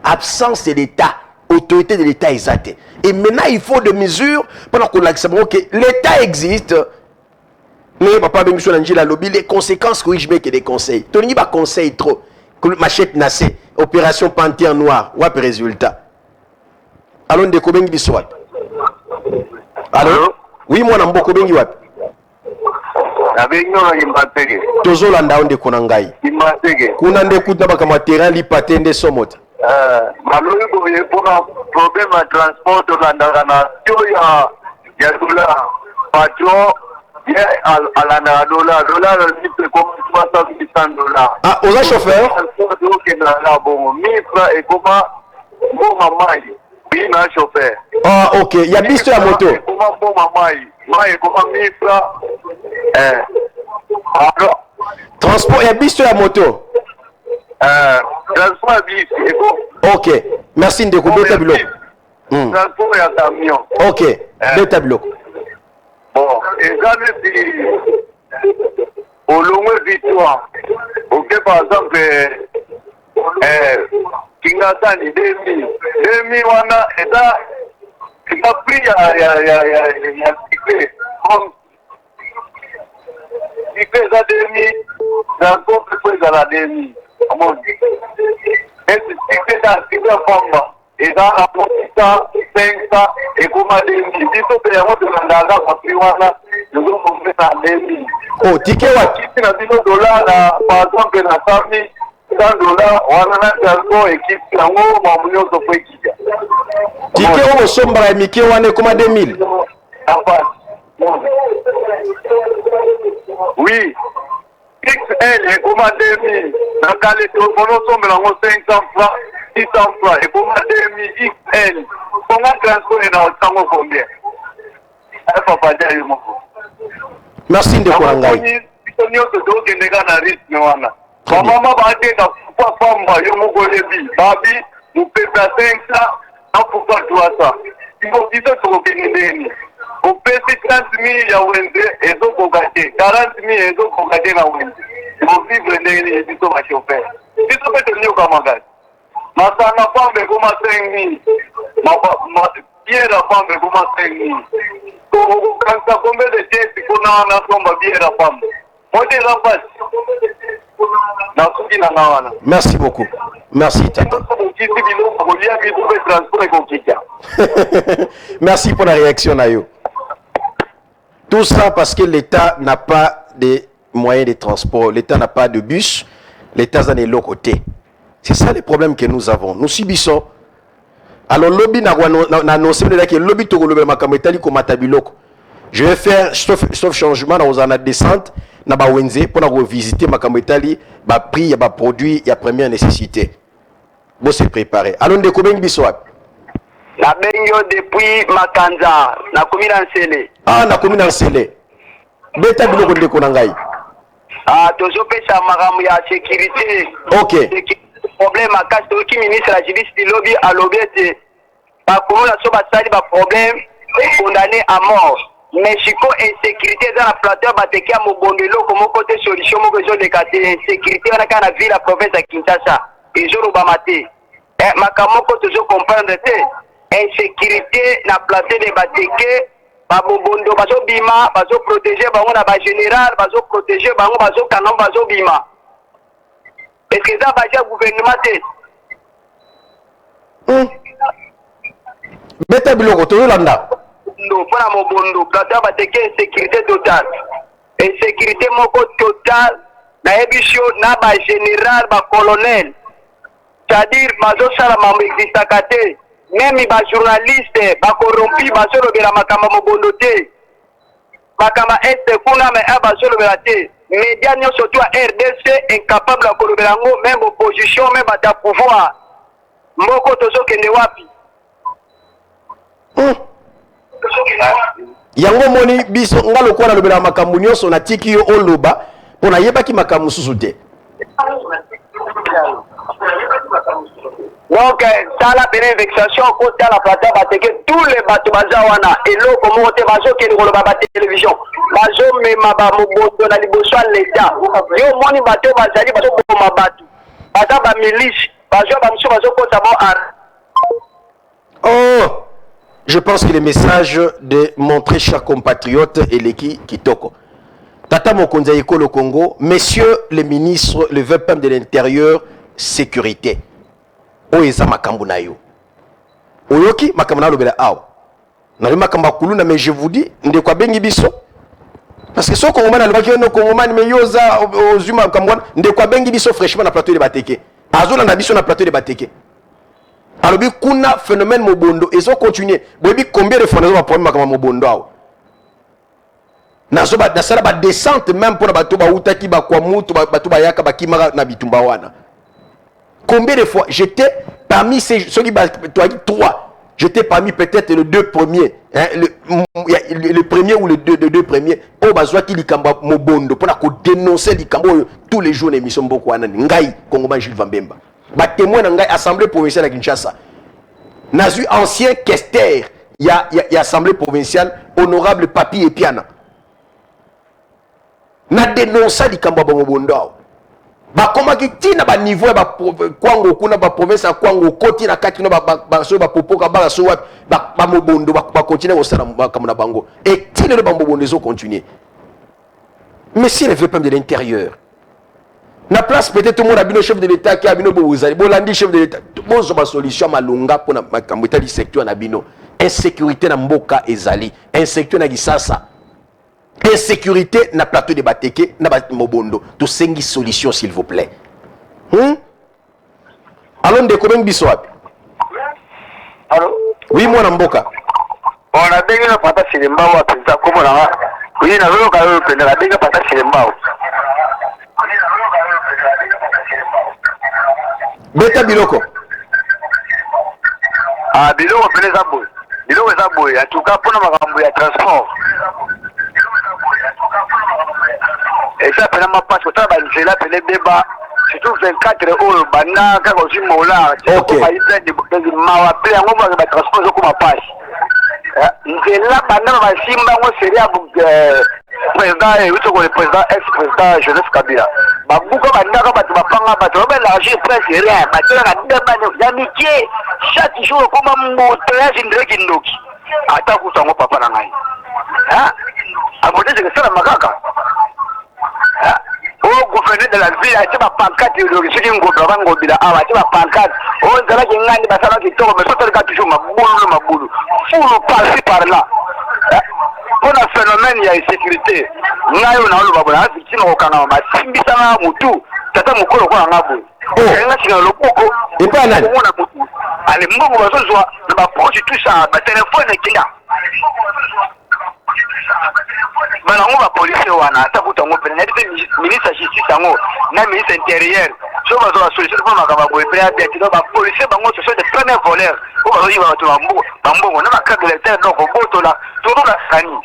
absence de l'État, autorité de l'État exacte. Et maintenant il faut des mesures pendant que l'État existe. Mais papa les conséquences corrigent mieux que des conseils. Tu n'as pas conseil trop. Machette nassé, opération Panthère Noire, wap résultat. Allons de Kobengi Biswat. Allô? Oui, moi n'a pas Kobengi wap. Tozolanda onde kuna ngai kuna nde kuta baka matériel li patende somota malori boye pona problème ya transport tolandaka na tio ya dola patron ye alandaka dola lipe comme $300. Ah, oza chauffeur okendaka bongo 1000 francs ekoma mbonga mai oui na chauffeur. Ah, ok, ya biso ya moto ekoma mbonga mai ekoma 1000 francs. Transport et bis sur la moto. Transport bis. Ok. Merci de couper ta bloc. Transport et camion. Ok. Deux tableaux. Bon. Et ça c'est au long victoire. Ok, par exemple, Kingatani 2000 wana et ça il a pris ya comme il fait ça demi, dans le fait ça la demi. Et c'est ça, c'est la forme. Et dans la ça, 500, et comme à demi. Si tu peux avoir de l'andaga, nous avons fait ça demi. Oh, ticket what? Si tu as $10, par exemple, la famille, $100, on a un transport équipe, en haut, mon million de fois qui ticket au sombra et Mickey, on est comme à 2000. Oui, XL est comme à 2000. Dans le cas de on a 500 francs, 600 francs, et comme à 2000 XL. Comment transport est dans le temps combien? Merci de Kourangaï. Maman va dire que pas femme, yo moko lebi, babi, nous payons 500, pourquoi toi ça? Il faut dire que vous venez. Au PC 30 000 ya wende ezo kokate 40 000 ezo kokate na wende au vivre ndenge biso ba chauffeur biso pe tenio kama gani masana pambe koma 5 000 ma biera pambe koma 5 000 kansa kombe de testi kuna na somba biera pambe mode la basi na suki na nawana. Merci beaucoup. Merci Tata. Merci pour la réaction Nayo. Tout ça parce que l'État n'a pas de moyens de transport, l'État n'a pas de bus, l'État est de l'autre côté. C'est ça le problème que nous avons. Nous subissons. Alors, lobby n'a annoncé que lobby to lobby makametali ko matabiloko. Je vais faire sauf changement dans la descente na ba wenze pour revisiter ma kametali ba prix ya ba produit ya première nécessité. Bon c'est préparé. Allons de combien biswap. Na benyo depuis Makanza na commune Nsele. Ah na commune Nsele. Beta biloko ndeko na ngai. Ah tozo pesa maramu ya sécurité. OK. Problème à casse qui ministre la justice du lobby à l'obété. Ba kono na so ba sali ba problème condamné à mort. Mais chiko insécurité dans la plateau batekia mobondelo comme côté solution mo besoin de cater insécurité on a kana ville la province à Kinshasa et jour bamate makamoko toujours comprendre te insécurité na plateau de bateke ba mobondo bazo bima bazo protéger bango na ba général bazo protéger bango bazo kanon bazo bima est-ce que ça va dire gouvernement te Beta biloko to landa mpona mobondo plateau bateke insécurité totale insécurité moko totale nayebi sio na ba général ba colonel c'est-à-dire bazosala mambo existaka te même ba journaliste ba corrompi bazolobela makambo mobondo te makambo este kuna me bazolobela te média nyonso surtout à RDC incapable ya kolobela yango même opposition même bata pouvoir mboko tozokende wapi yango moni biso ngalo kwa na lobela makambo nyonso na tiki yo oloba pona yebaki makambo susu te. Donc ça la bénédiction côté la plateau bateke tous les bateaux bazawana et l'eau comme côté bazo qui le ba télévision bazo mema ba moboto na liboso l'état yo moni bateau bazali bazo boma batu baza ba milice bazo ba mso bazo kota bon Oh, je pense que le message de montrer chers compatriotes et l'équipe Kitoko. Tata Mokonza Ekolo Congo, messieurs les ministres, le VPM de l'intérieur, sécurité. Oeza makambu na yo. Oyoki makambu na lobela aw. Na le makamba kuluna mais je vous dis ndekwa bengi biso. Parce que so Congomani alobaki no Congomani mais yoza ozuma makambu ndekwa bengi biso fraîchement na plateau de Bateke. Azola na biso na plateau de Bateke. Alors, kuna phénomène mobondo et ça continue. Bobi combien de fois nous avons problème comme mobondo aw. Na so ba sala ba descente même pour bato ba utaki ba kwa mutu bato ba yaka ba kimara na bitumba wana. Combien de fois j'étais parmi ceux qui trois. J'étais parmi peut-être les deux premiers, hein, le premier ou les deux premiers. Oh bazwa ki likamba mobondo pour na ko dénoncer likambo tous les jours l'émission Mboko wana ngai Congomani Jules Vambemba. Ba témoin na ngai assemblée provinciale à Kinshasa. Nazu ancien questeur, il y a assemblée provinciale honorable Papi et Piana. Na dénoncer likambo mobondo. Ba koma ki tina ba niveau ba kwango kuna ba province ya kwango koti na kati no ba so ba popoka ba so ba mobondo ba continuer au sala comme na bango et tina le mobondo zo continuer. Mais si le VPM de l'intérieur na place peut-être tout le monde a bien chef de l'état qui a bien bozali bolandi chef de l'état bozo ba solution malunga pour na makambo etali secteur na bino insécurité na mboka ezali insécurité na Kisasa insécurité na plateau de Bateke na mobondo to sengi solution s'il vous plaît. Allons de combien biso wapi? Allô? Oui moi na mboka. On a bengi na pata silemba wa pesa komo na oui na lolo ka yo penda na bengi pata silemba. Beta biloko. Ah biloko pele za boy. Biloko za boy en tout cas pour na makambo ya transport. Et ça pena ma passe ta ba nzela pele débat surtout 24 heures bana ka ko simola. OK. Ba ita de mawa pele ngo ba transport ko ma passe. Nzela bana ba simba ngo seria président et le président ex-président Joseph Kabila. Babuka bandaka batu bapanga batu ba l'argent presque rien. Batu na ndeba d'amitié chaque jour comme moto ya zindre kindoki. Ata kusango papa na ngai. Amote c'est ça makaka. Au gouverneur de la ville a été ma pancarte de l'origine Ngobango bila a été ma pancarte. Oh nzala ki ngani basala ki toko mais ça toujours maboulou. Foule par-ci par-là. Pour un phénomène il y a insécurité. Ngayo na oloba bona victime okanga ma simbisanga mutu tata mukolo kwa ngabo. Nga singa lokoko. Et pas nani. Ale mbongo bazozwa na ba proche tout ça ba téléphone kinga. balango ba policier wana ata kutango pena na ministre de justice yango na ministre intérieur so bazo la solution pour makaba boye pena bien tino ba policier bango ce sont des premiers voleurs o bazo yi ba to bambo na makade l'état donc boto la todo la kani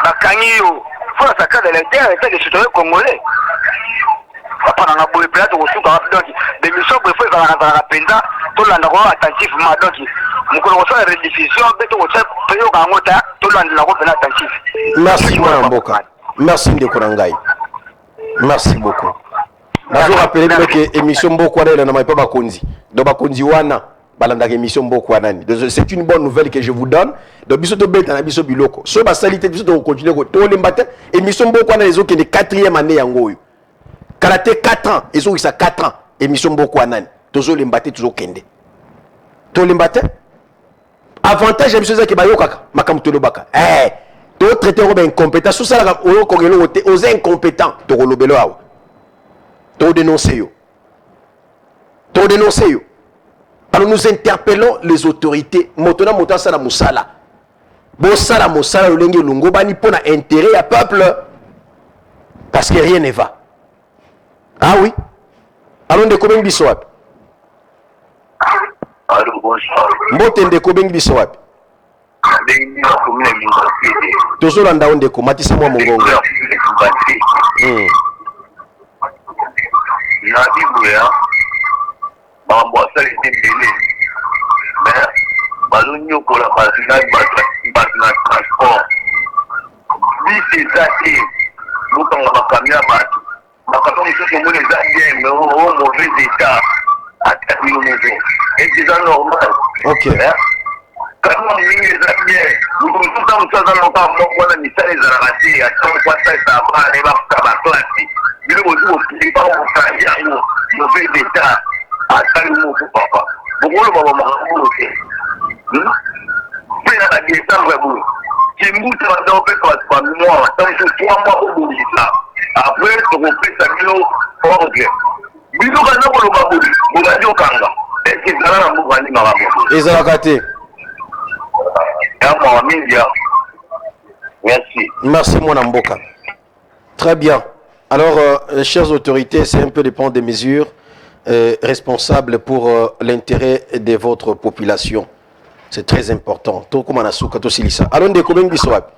bakangi yo faut la sakade l'état et les citoyens congolais papa na boye pena to suka donc des missions pour faire la penza to la ndako attentivement donc mukolo so rediffusion beto ko peyo ka ngota to la ndako pena attentif. Merci Mboka. Merci Ndekonangai. Merci beaucoup. Je rappelle que émission Mboko wana na maipa bakonzi. Do bakonzi wana balanda émission Mboko wana. C'est une bonne nouvelle que je vous donne. Do biso to beta na biso biloko. So ba salité biso to continuer ko to lembata émission Mboko wana les autres qui est 4e année yango yo. Karaté 4 ans, ils ont eu ça 4 ans. Émission Mboko wana. Tozo lembata toujours kende. To lembata avantage émission za ke bayokaka makamto lobaka. To traiter comme incompétent sous ça la aux incompétents to kolobelo awa. To dénoncer yo. Alors nous interpellons les autorités motona mota sala musala. Bo sala musala lolenge lungo bani pona intérêt à peuple parce que rien ne va. Ah oui. Alors ndeko bengi biso wapi? Allô, bonsoir. Mbote ndeko bengi biso wapi? Tozolanda ondeko matisa mwa mongongo. Na Ibuya, mambo asali mbele. Mais balonyo kola basina transport. Bisi zaki, mukanga makamia batu. Makatongi soto mwene za bien, mais au mauvais état. Ataki au mauvais. Et c'est ça normal. Ok. Kama mingi za bien, mtukuta msaza noka mwana misali za rakati, ataka kwa sasa abane bakaba klasi. Bilo bozu kipa ukali yango, mauvais état. Ataki mu papa. Bokolo baba mahamu ke. Pena na décembre bu. Kimbuta ndo pe kwa moi, tant que 3 mois au bout ça. Après to kopesa bilo orgue. Bilo kana ko lobabu, bogajo kanga. Est-ce que ça na mbu bani mahamu? Ezalakate. Merci. Merci mon Mboka. Très bien. Alors, chères autorités, c'est un peu de prendre des mesures responsables pour l'intérêt de votre population. C'est très important. Tout comme on a souka to silisa. Alors, ndeko bengi soap.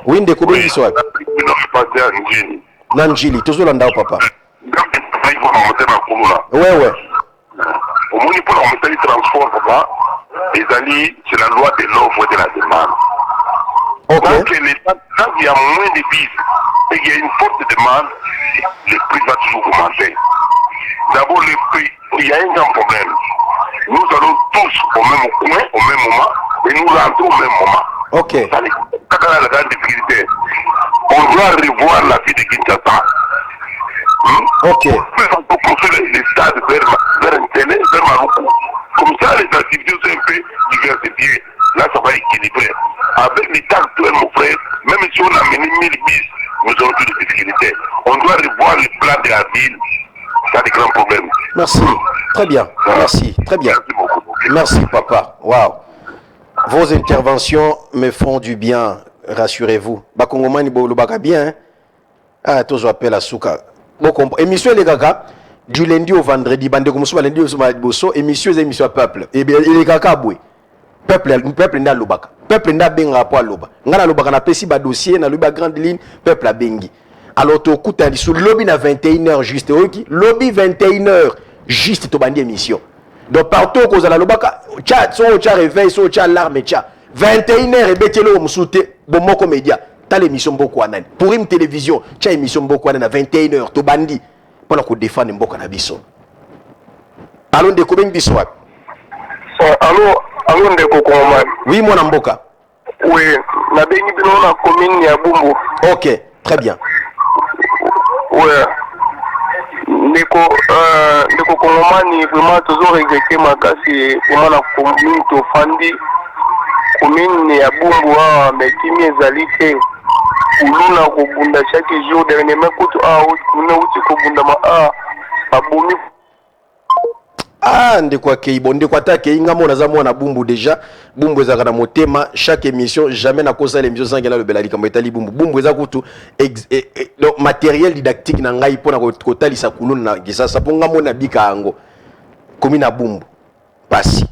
Oui, ndeko bengi soap. Nanjili, toujours l'andao papa. Ouais. Au moins, pour la transport, papa. C'est la loi de l'offre et de la demande. Okay. Donc, quand il y a moins de bus et qu'il y a une forte demande, le prix va toujours augmenter. D'abord, le prix, il y a un grand problème. Nous allons tous au même coin, au même moment, et nous rentrons au même moment. Ok. Ça, c'est la grande difficulté. On doit revoir la vie de Kinshasa. Ok. On peut construire les stades vers un télé, vers Maroc. Comme ça, les activités sont un peu diversifiées. Là, ça va équilibrer. Avec l'état actuel, mon frère, même si on a mené 1000 bis, nous aurons plus de difficultés. On doit revoir le plan de la ville. Ça a des grands problèmes. Merci. Très bien. Merci. Très bien. Merci beaucoup. Merci, papa. Waouh. Vos interventions me font du bien. Rassurez-vous. Bakongomani bolobaka bien. Hein? Ah, tous appellent à Souka. Émission les gaga. Du lundi au vendredi, bande comme ça, lundi au vendredi, émission à peuple. Et bien, il est caca boué. Peuple n'a l'obaka. Peuple n'a bien rapport à l'oba. N'a l'obaka na pesi ba dossier, na l'oba grande ligne, peuple a bengi. Alors, tu écoutes, tu sur lobby na 21h juste. Lobby 21h juste, tu bandi émission. Donc, partout, cause à la l'obaka, chat, so, chat réveil, so, chat alarme, chat. 21h et betelo msoute, bon, mon comédia. T'as l'émission Mboko Anan. Pour une télévision, tu as émission Mboko Anan à 21h, tu bandi. Pour la défendre Mboko Nabiso. Allons de Kobeng Biso. Allô ndeko Kongomani. Oui, mon Mboka. Oui, na bengi bino na commune ya Bumbu. Ok, très bien. Ouais. Ndeko Kongomani, vraiment toujours regretter makasi vraiment na commune to fandi commune ya Bumbu mais kimi ezali te. Uluna kobunda chaque jour dernièrement kutu commune uti kobunda ma abomi. Ah, ndeko akei bon ndeko atake inga mona za mwana bumbu déjà. Bumbu ezaka na motema chaque émission jamais na kosa l'émission sans ngela le belali kamba etali bumbu. Bumbu eza kutu donc matériel didactique na ngai pona kotalisa kuluna na kisasa ponga mona bika yango. Komi na bumbu. Pasi.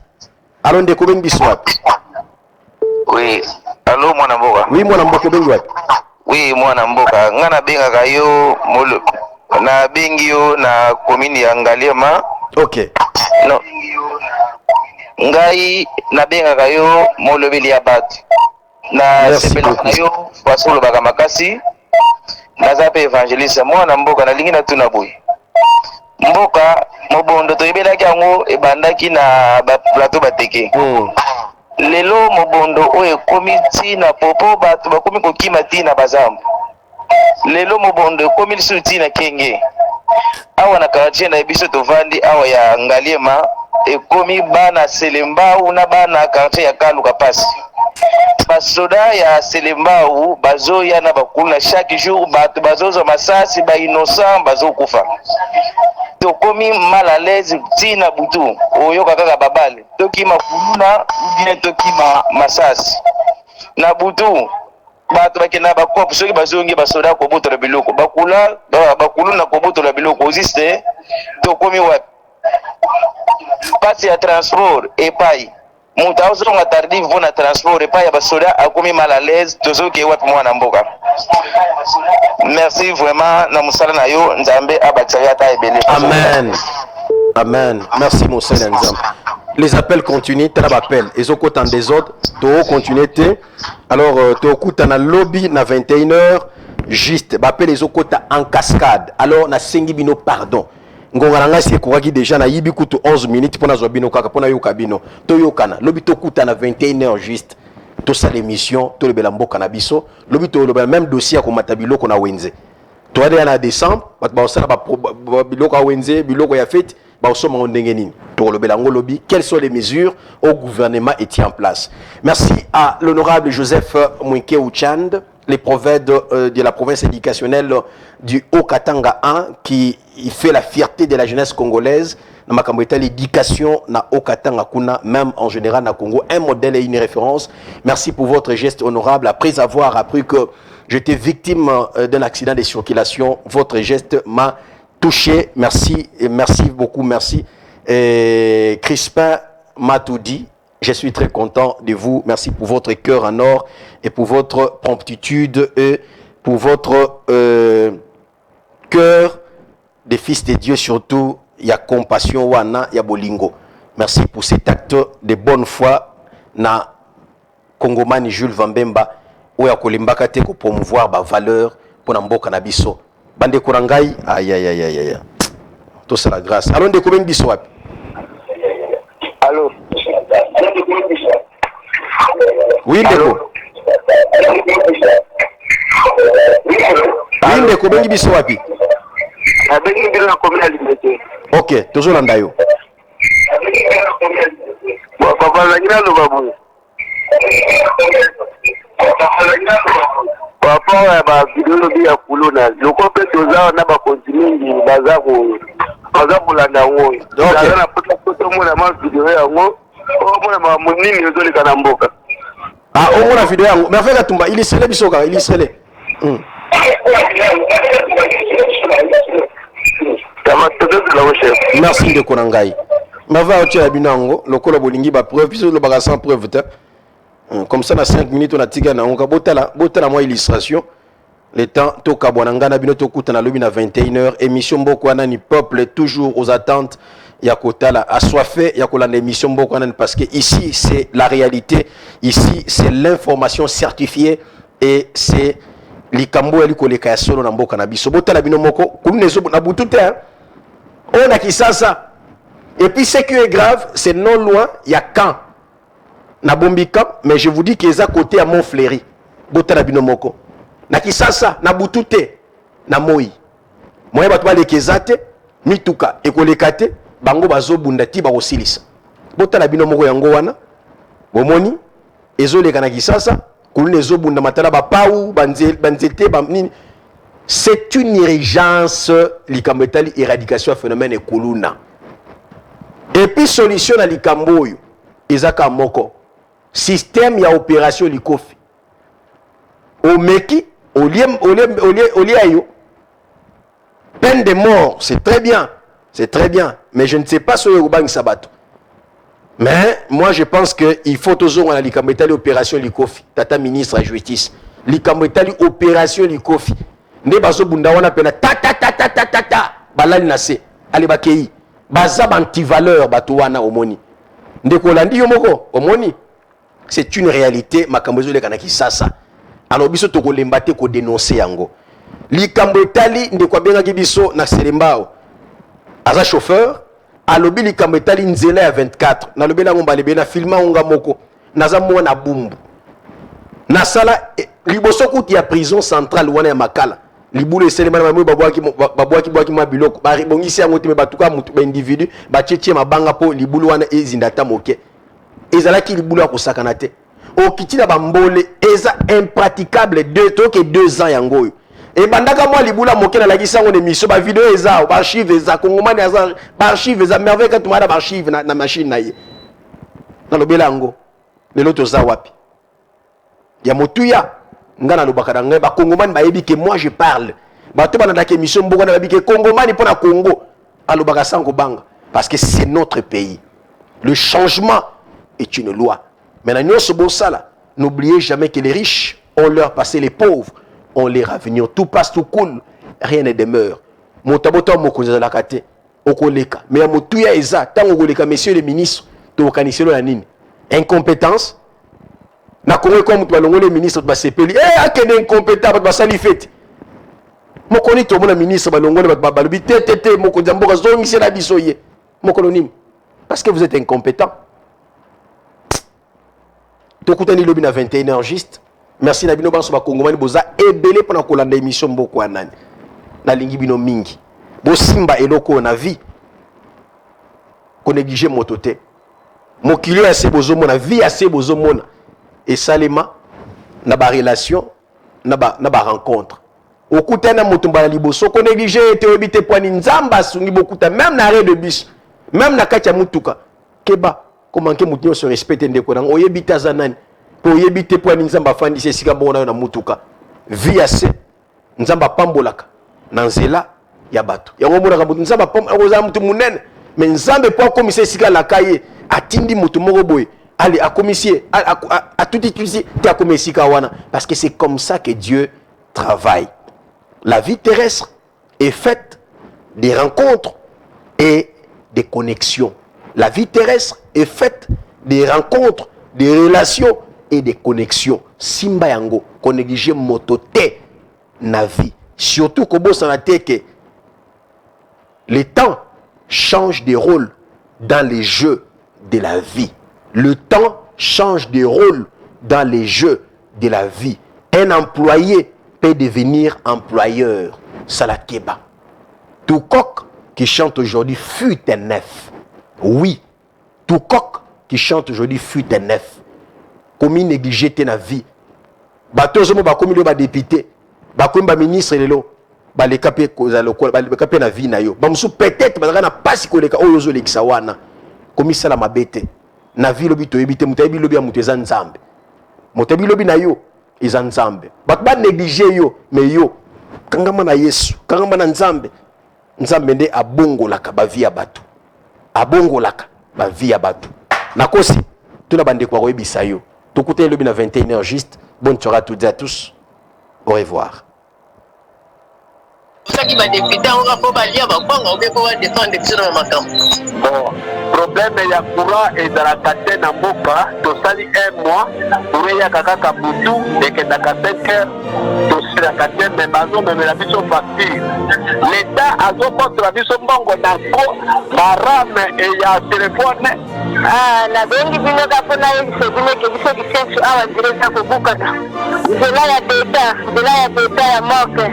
Alors ndeko bengi biso wapi? Oui. Allô mwana mboka. Oui mwana mboka bengi wapi? Oui mwana mboka. Ngana benga kayo molo na bengi yo na commune ya Ngaliema. OK. No. Ngai na benga kayo molobeli ya batu. Na sepela kayo pasolo baka makasi. Naza pe evangeliste mwana mboka na lingi na tuna boy. Mboka mobondo toyebelaki yango ebandaki na ba plateau bateke. Lelo mobondo oyo ekomi ntina popo bato bakomi kokima ntina bazambu. Lelo mobondo ekomi lisusu ntina kenge. Awa na quartier na biso tovandi awa ya Ngaliema ekomi bana Selembao na bana quartier ya Kaluka pasi. Basoda ya Selembao bazoya na bakuna chaque jour bato bazozo masasi ba innocent bazokufa. Tokomi mal à l'aise tina butu oyoka kaka babale tokima kuluna bien tokima masasi na butu bato bakena bakopo soki bazongi basoda ko botola biloko bakula bakuluna ko botola biloko existe tokomi wapi pasi ya transport epai mutu azonga tardif vona transport epai ya basoda akomi mal à l'aise tozoki wapi mwana mboka. Merci vraiment na musala na yo nzambe abatsaya ta ebele. Amen. Amen. Merci mon Seigneur nzambe. Les appels continuent, t'as appel. Et au côté en désordre, to continuer. Alors to côté na lobby na 21h juste appel les autres côté en cascade. Alors na sengi bino pardon. Ngongana c'est quoi qui déjà na yibi kutu 11 minutes pour na zobino kaka pour na yoka bino. To yokana lobby to côté na 21h juste. Tout ça l'émission, tout le belambo cannabiso, le même dossier à Komatabilo qu'on a Wenze. Toi, il y a décembre, biloko a Wenze, biloko ya fait, baosoma ondengenin. Pour le belango lobby, quelles sont les mesures au gouvernement étaient en place? Merci à l'honorable Joseph Mouinke Ouchand, les prophètes de la province éducationnelle du Haut-Katanga 1, qui fait la fierté de la jeunesse congolaise. L'éducation na Haut-Katanga kuna, même en général na Congo, un modèle et une référence. Merci pour votre geste honorable. Après avoir appris que j'étais victime d'un accident de circulation, votre geste m'a touché. Merci, et merci beaucoup, merci. Et Crispin m'a tout dit. Je suis très content de vous. Merci pour votre cœur en or et pour votre promptitude et pour votre cœur des fils de Dieu surtout. Il y a compassion wana, il y a bolingo. Merci pour cet acte de bonne foi na Kongomani Jules Vambemba où ya kolimbaka te ko promouvoir ba valeur pour na mboka na biso. Bande kurangai aïe aïe aïe aïe. Tout ça la grâce. Alors ndeko bengi biso wapi? Allô. Oui ndeko. Oui ndeko bengi biso wapi? Abengi bila komela limete. Ok, toujours landa yo. Papa Zangina lo babu. Papa ya ba vidéo ya kuluna. Loko pe toza na ba continue baza ko landa ngo. Donc na poto mona ma vidéo ya ngo. O mona ma munini yozoli kana mboka. Ah, o mona vidéo yango. Mais afeka tumba, il est scellé bisoka, il est scellé. Merci de Konangai. Ma va au binango, le colo bolingi ba preuve, puis le baga sans preuve. Comme ça, dans 5 minutes, on a tigé na onka botala moi illustration. Le temps, toka bonanga na bino tokuta na lobi na 21h. Émission Mbokwana ni peuple toujours aux attentes. Yakotala assoiffé, yakolanda émission Mbokwana parce que ici c'est la réalité, ici c'est l'information certifiée et c'est likambo eliko leka solo na mboka na biso. Botala bino moko, kulunezo na butute hein. On a qui ça. Et puis ce qui est grave, c'est non loin, il y a quand na Bombika, mais je vous dis qu'ils à côté à Montfléry. Botala bino moko. Na qui ça, na butute, na moi. Moi batwa le kezate, mituka ekolekate, bango bazo bundati ba osilisa. Botala bino moko yango wana. Bomoni ezoleka na kisasa, kulune ezobunda matala ba pau, banzete, nini. C'est une urgence, l'éradication phénomène et kuluna. Et puis solution na likambo oyo ezaka moko système ya opération likofi omeki olie ayo peine de mort, c'est très bien, mais je ne sais pas sur le Sabato. Mais moi je pense qu'il faut toujours la likambo opération likofi tata ministre à justice likambo opération likofi nde bazo bunda wana pena ta balali na se ali bakei baza anti-valeur bato wana omoni ndeko landi yo moko omoni c'est une réalité makambo ezoleka na Kisasa alors biso tokolemba te ko dénoncer yango likambo etali ndeko abengaki biso na Selembao aza chauffeur alobi likambo etali nzela ya 24 nalobi lango balebe na filma onga moko naza mwana bumbu na sala liboso kuti ya prison centrale wana ya Makala libulu eselema na mamu babwaki mwa biloko baribongisi yango te me batuka mutu ba individu ba tchetche mabanga po libulu wana ezindata moke ezalaki libulu akosakana te okitila bambole eza impraticable 2 ans yango yo e bandaka mwa libulu moke na lakisa yango ne miso ba video eza ba archive eza kongomani eza ba archive eza merveille ka tumara ba archive na machine na ye na lobela yango lelo toza wapi ya motuya ngana lobaka na ngai ba kongomani ba yebi ke moi je parle bato bana da ke mission mboko na yebi ke kongomani pona Congo alobaka sango banga parce que c'est notre pays. Le changement est une loi. Maintenant n'oubliez jamais que les riches ont leur passé, les pauvres ont les avenir. Tout passe, tout coule, rien ne demeure. Motabota mokonza la kate okoleka mais motuya eza tango koleka messieurs les ministres to kaniselo ya nini incompétence na kongo comme tu balongo les ministres ba sepeli akene incompétent ba sali fete mokoni to mona ministre balongo ba balobi tete mokonza mboka zongisi na biso ye mokoloni parce que vous êtes incompétent. Tokutani lobi na 21h juste. Merci na bino banso ba kongomani boza ebele pona kolanda émission mboko anani. Na lingi bino mingi. Bo simba eloko na vie. Ko négliger mototé. Mokilio ya sebozo mona vie ya sebozo mona. Et salema na ba relation na ba rencontre. Okutana motumba liboso ko négliger te obité poani nzamba sungi bokuta même na arrêt de bus. Même na katia mutuka. Keba comment que mutinyo se respecte ndeko na oyebita zanani. Pour yebite poani nzamba fandi se sika mbona na mutuka. Vie assez nzamba pambolaka na nzela ya bato. Ya ngomona ka mutu nzamba pambolaka mutu munene. Mais nzambe po komisa sika la kaye atindi mutu moko boye. Allez à commissaire à tout ici tu as commissaire kawana parce que c'est comme ça que Dieu travaille. La vie terrestre est faite des rencontres et des connexions. La vie terrestre est faite des rencontres, des relations et des connexions. Simba yango, qu'on néglige mototé na vie. Surtout que bon s'en que les temps changent de rôle dans les jeux de la vie. Le temps change de rôle dans les jeux de la vie. Un employé peut devenir employeur. Salakeba. Tout coq qui chante aujourd'hui fut un neuf. Oui, tout coq qui chante aujourd'hui fut un neuf. Comme il négligé na vie. Batozomo ba comme le député, ba comme ba ministre lelo, ba le capé koza lokol, ba le capé na vie na yo. Ba musu peut-être ba na pas ko leka oyozo lekisa wana. Comme ça la mabete. Na vie lobi to ebite mutabi lobi ya muteza nzambe. Mutabi lobi na yo eza nzambe. Ba négliger yo, mais yo kangama na Yesu, kangama na nzambe. Nzambe nde abongolaka ba vie ya bato. Abongolaka ba vie ya bato. Nakosi tuna bande kwa koyebisa yo. Tokute lobi na 21h juste. Bonne soirée à toutes et à tous. Au revoir. Bon, problème ya courant ezalaka te na mboka tosali 1 mois toyeyaka kaka butu ekendaka 5 heures tosilaka te me bazomemela biso facture leta azokotola biso mbongo na ko barame eya telefone nabengi bino kapona yebisa bino ke biso kisensu awa nzela kobukana nzela ya beta ya moke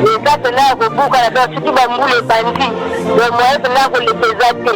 eza pena ya kobukana to soki bambula ebandi moye pena ya kolepeza te